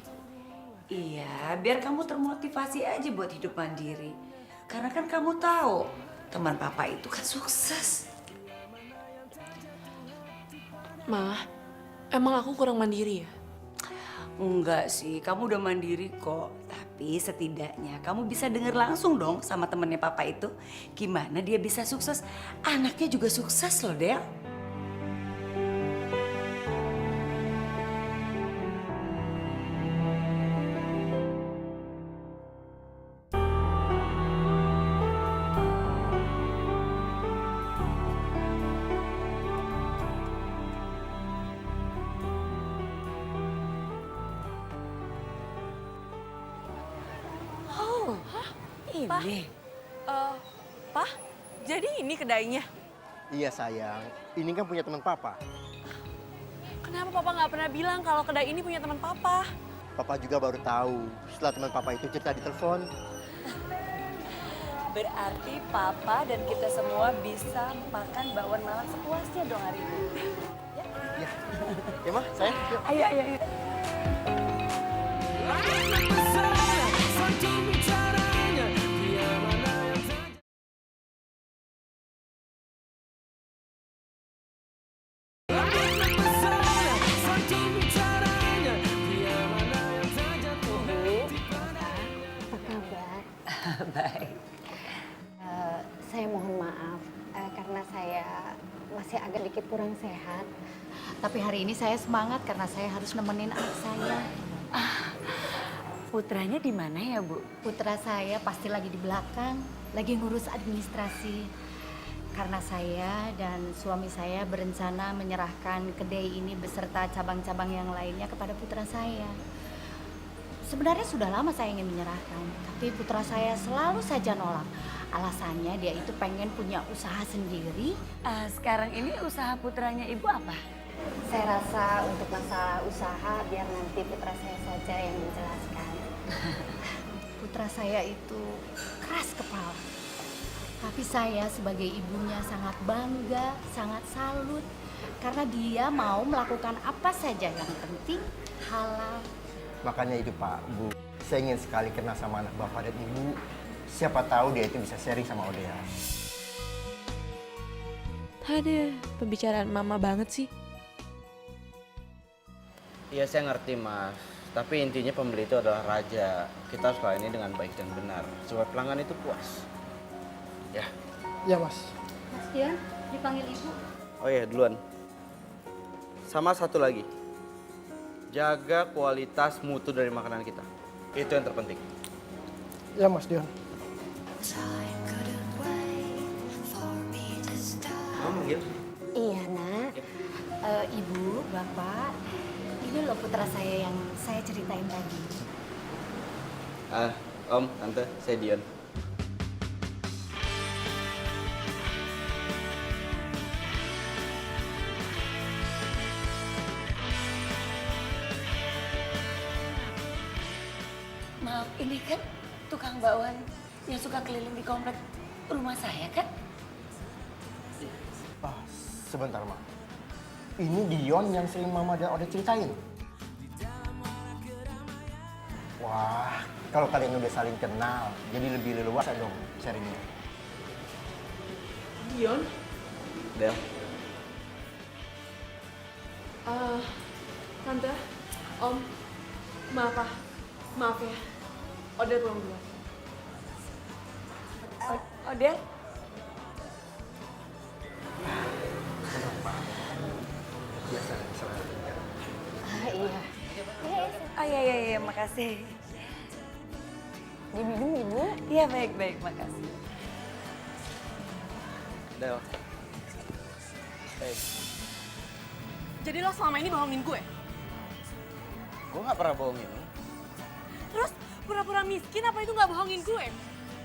Iya, biar kamu termotivasi aja buat hidup mandiri. Karena kan kamu tahu, teman papa itu kan sukses. Ma, emang aku kurang mandiri ya? Enggak sih, kamu udah mandiri kok. Tapi setidaknya kamu bisa denger langsung dong sama temennya papa itu. Gimana dia bisa sukses, anaknya juga sukses loh, Del. Ini. Pak, jadi ini kedainya? Iya sayang, ini kan punya teman papa. Kenapa papa nggak pernah bilang kalau kedai ini punya teman papa? Papa juga baru tahu setelah teman papa itu cerita di telepon. Berarti papa dan kita semua bisa makan bakwan Malang sepuasnya dong hari ini. Ya, ya mah, sayang. Yuk. Ayo, ayo, ayo. Apa kabar? Baik. Saya mohon maaf karena saya masih agak dikit kurang sehat. Tapi hari ini saya semangat karena saya harus nemenin anak saya. Putranya di mana ya, Bu? Putra saya pasti lagi di belakang, lagi ngurus administrasi. Karena saya dan suami saya berencana menyerahkan kedai ini beserta cabang-cabang yang lainnya kepada putra saya. Sebenarnya sudah lama saya ingin menyerahkan, tapi putra saya selalu saja nolak. Alasannya dia itu pengen punya usaha sendiri. Sekarang ini usaha putranya Ibu apa? Saya rasa untuk masalah usaha biar nanti putra saya saja yang menjelaskan. Putra saya itu keras kepala. Tapi saya sebagai ibunya sangat bangga, sangat salut. Karena dia mau melakukan apa saja yang penting halal. Makanya itu Pak, Bu. Saya ingin sekali kenal sama anak Bapak dan Ibu. Siapa tahu dia itu bisa sharing sama Odea. Ada pembicaraan mama banget sih. Iya saya ngerti mas, tapi intinya pembeli itu adalah raja. Kita harus layani dengan baik dan benar, supaya pelanggan itu puas. Ya. Ya Mas. Mas Dian, dipanggil Ibu. Oh iya duluan. Sama satu lagi, jaga kualitas mutu dari makanan kita. Itu yang terpenting. Ya Mas Dion. Kamu manggil? Iya nak. Ibu, Bapak, ini loh putra saya yang saya ceritain tadi. Om, Tante, saya Dion. Maaf, ini kan tukang bakwan yang suka keliling di komplek rumah saya kan? Sebentar, Mak. Ini Dion yang sering Mama dan Ode ceritain. Wah, kalau kalian udah saling kenal, jadi lebih leluasa dong sharingnya. Dion? Del. Tante, Om, maaf ya. Odeh pulang duluan. Odeh? Biasa, salah. Iya. Oh iya, makasih. Diminum Ibu? Iya, baik, makasih. Del. Hey. Jadi lo selama ini bohongin gue? Gue gak pernah bohongin lo. Terus pura-pura miskin apa itu nggak bohongin gue?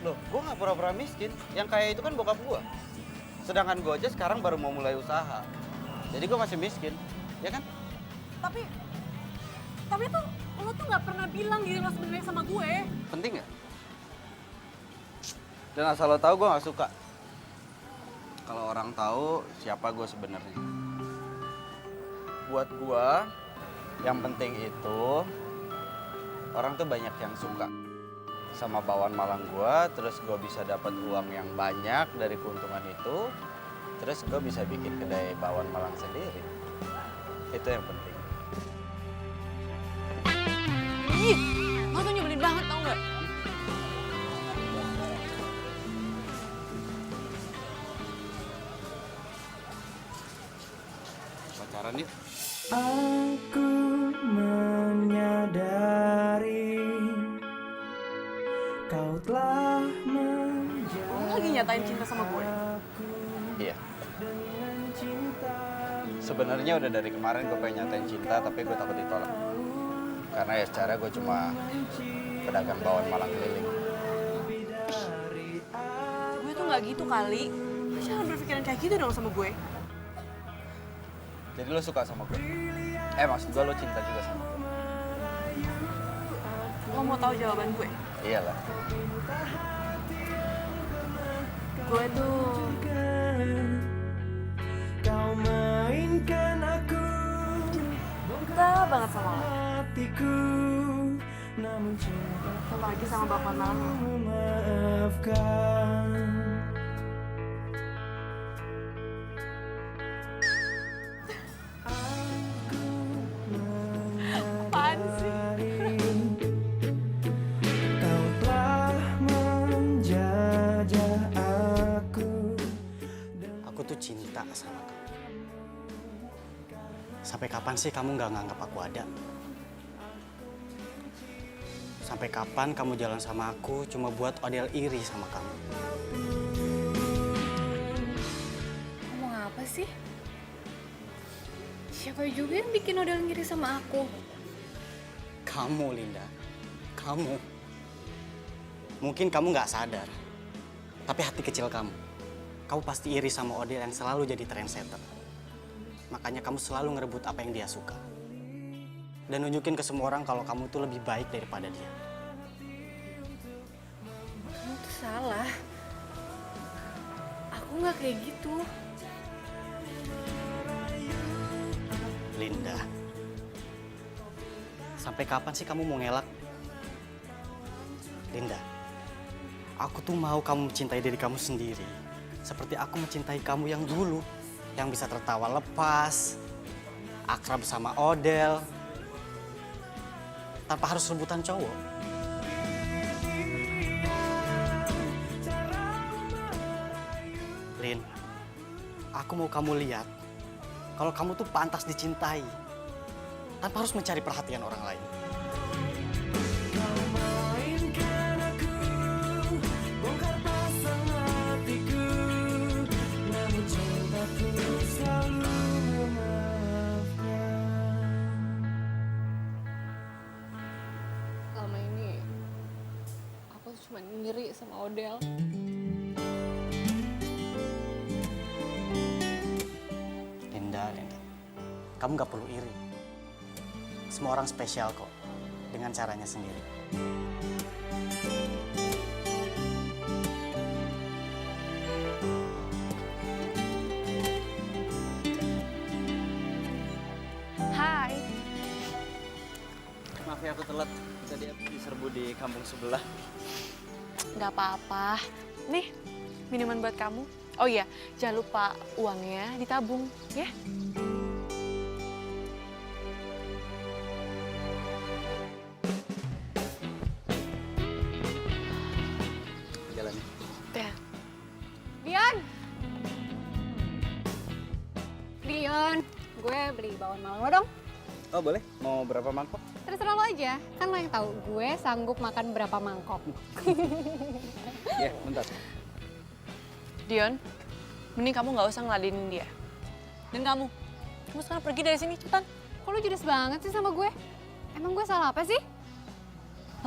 Loh, gue gak pura-pura miskin. Yang kaya itu kan bokap gue. Sedangkan gue aja sekarang baru mau mulai usaha. Jadi gue masih miskin, ya kan? Tapi tuh lo tuh nggak pernah bilang diri lo sebenarnya sama gue. Penting gak? Dan asal lo tahu gue gak suka. Kalau orang tahu siapa gue sebenarnya. Buat gue, yang penting itu orang tuh banyak yang suka sama bakwan Malang gue, terus gue bisa dapat uang yang banyak dari keuntungan itu, terus gue bisa bikin kedai bakwan Malang sendiri. Itu yang penting. Ih, lo tuh nyebelin banget tau nggak? Pacaran yuk. Aku menyadari kau telah menjadi. Lo lagi nyatain cinta sama gue? Iya. Sebenarnya udah dari kemarin gue pengen nyatain cinta, tapi gue takut ditolak. Karena ya secara gue cuma pedagang bakwan Malang keliling. nggak gitu kali. Lo jangan berpikiran kayak gitu dong sama gue. Jadi lo suka sama gue? Maksud gue lo cinta juga sama gue? Lo mau tahu jawaban gue? Iyalah. Gue tuh Kau mainkan aku cinta banget sama lo. hatiku, namun cinta Apalagi sama Bapak Malam. memaafkan. Apaan sih? Kau telah menjajah aku. Aku tuh cinta sama kamu. Sampai kapan sih kamu nggak nganggap aku ada? Sampai kapan kamu jalan sama aku cuma buat Odell iri sama kamu? Ngomong apa sih? Siapa juga yang bikin Odell ngiri sama aku? Kamu, Linda. Kamu. Mungkin kamu nggak sadar. Tapi hati kecil kamu. Kamu pasti iri sama Odell yang selalu jadi trendsetter. Makanya kamu selalu ngerebut apa yang dia suka. Dan nunjukin ke semua orang kalau kamu tuh lebih baik daripada dia. Kamu tuh salah. Aku nggak kayak gitu. Linda. Sampai kapan sih kamu mau ngelak? Linda. Aku tuh mau kamu mencintai diri kamu sendiri. Seperti aku mencintai kamu yang dulu. Yang bisa tertawa lepas. Akrab sama Odell. Tanpa harus rebutan cowok. Lin, aku mau kamu lihat kalau kamu tuh pantas dicintai tanpa harus mencari perhatian orang lain. Kau mainkan aku, bongkar pasang hatiku, namun cintaku selalu memaafkan. Selama ini aku tuh cuma ngiri sama Odell. Linda, kamu gak perlu iri. Semua orang spesial kok, dengan caranya sendiri. Hai. Maaf ya aku telat. Tadi aku diserbu di kampung sebelah. Nggak apa-apa. Nih, minuman buat kamu. Oh iya, jangan lupa uangnya ditabung, ya. Jalan ya. Ya. Dion! Dion, gue beli bawang malang lo dong. Oh boleh? Mau berapa mangkok? Terserah lo aja, kan lo yang tahu gue sanggup makan berapa mangkok. Ya, bentar. Dion, mending kamu nggak usah ngeladenin dia. Dan kamu sekarang pergi dari sini, cepetan. Kok lo judes banget sih sama gue? Emang gue salah apa sih?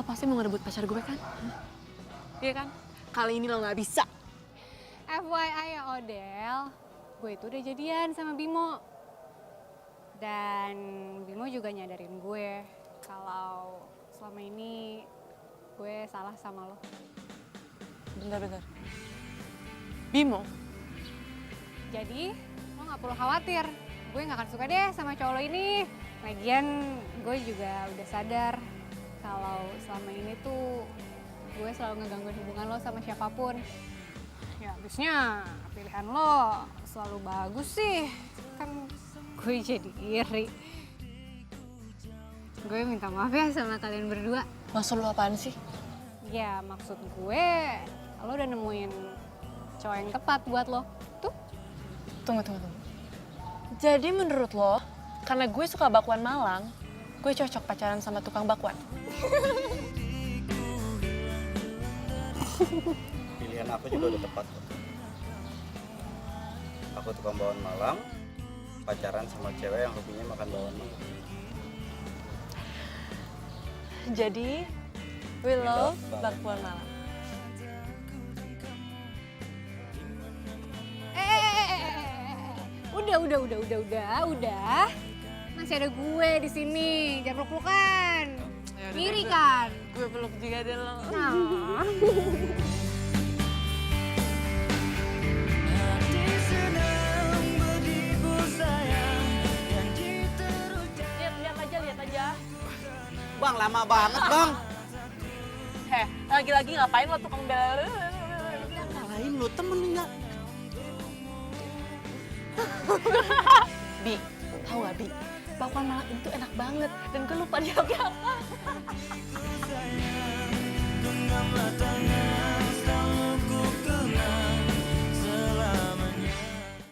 Lo pasti mau ngerebut pacar gue kan? Iya kan? Kali ini lo nggak bisa. FYI ya Odell, gue itu udah jadian sama Bimo. Dan Bimo juga nyadarin gue kalau selama ini gue salah sama lo. Bentar. Bimo? Jadi lo gak perlu khawatir, gue gak akan suka deh sama cowok lo ini. Lagian gue juga udah sadar kalau selama ini tuh gue selalu ngegangguin hubungan lo sama siapapun. Ya habisnya pilihan lo selalu bagus sih, kan gue jadi iri. Gue minta maaf ya sama kalian berdua. Maksud lo apaan sih? Ya maksud gue, lo udah nemuin cowok yang tepat buat lo. Tuh. Tunggu. Jadi menurut lo, karena gue suka bakwan Malang, gue cocok pacaran sama tukang bakwan? Pilihan aku juga udah tepat kok. Aku tukang bawang Malang, pacaran sama cewek yang hobinya makan bawang Malang. Jadi, we love bakwan Malang. ya udah. Masih ada gue di sini, jangan peluk-pelukan. Ngiri kan? Gue peluk juga deh lo. Nah. Lihat aja. Bang, lama banget bang. Heh, lagi-lagi ngapain lo tukang bel? Lain lu temen nggak? Bi, tahu gak Bi? Bakwan Malang itu enak banget dan gue lupa dia apa.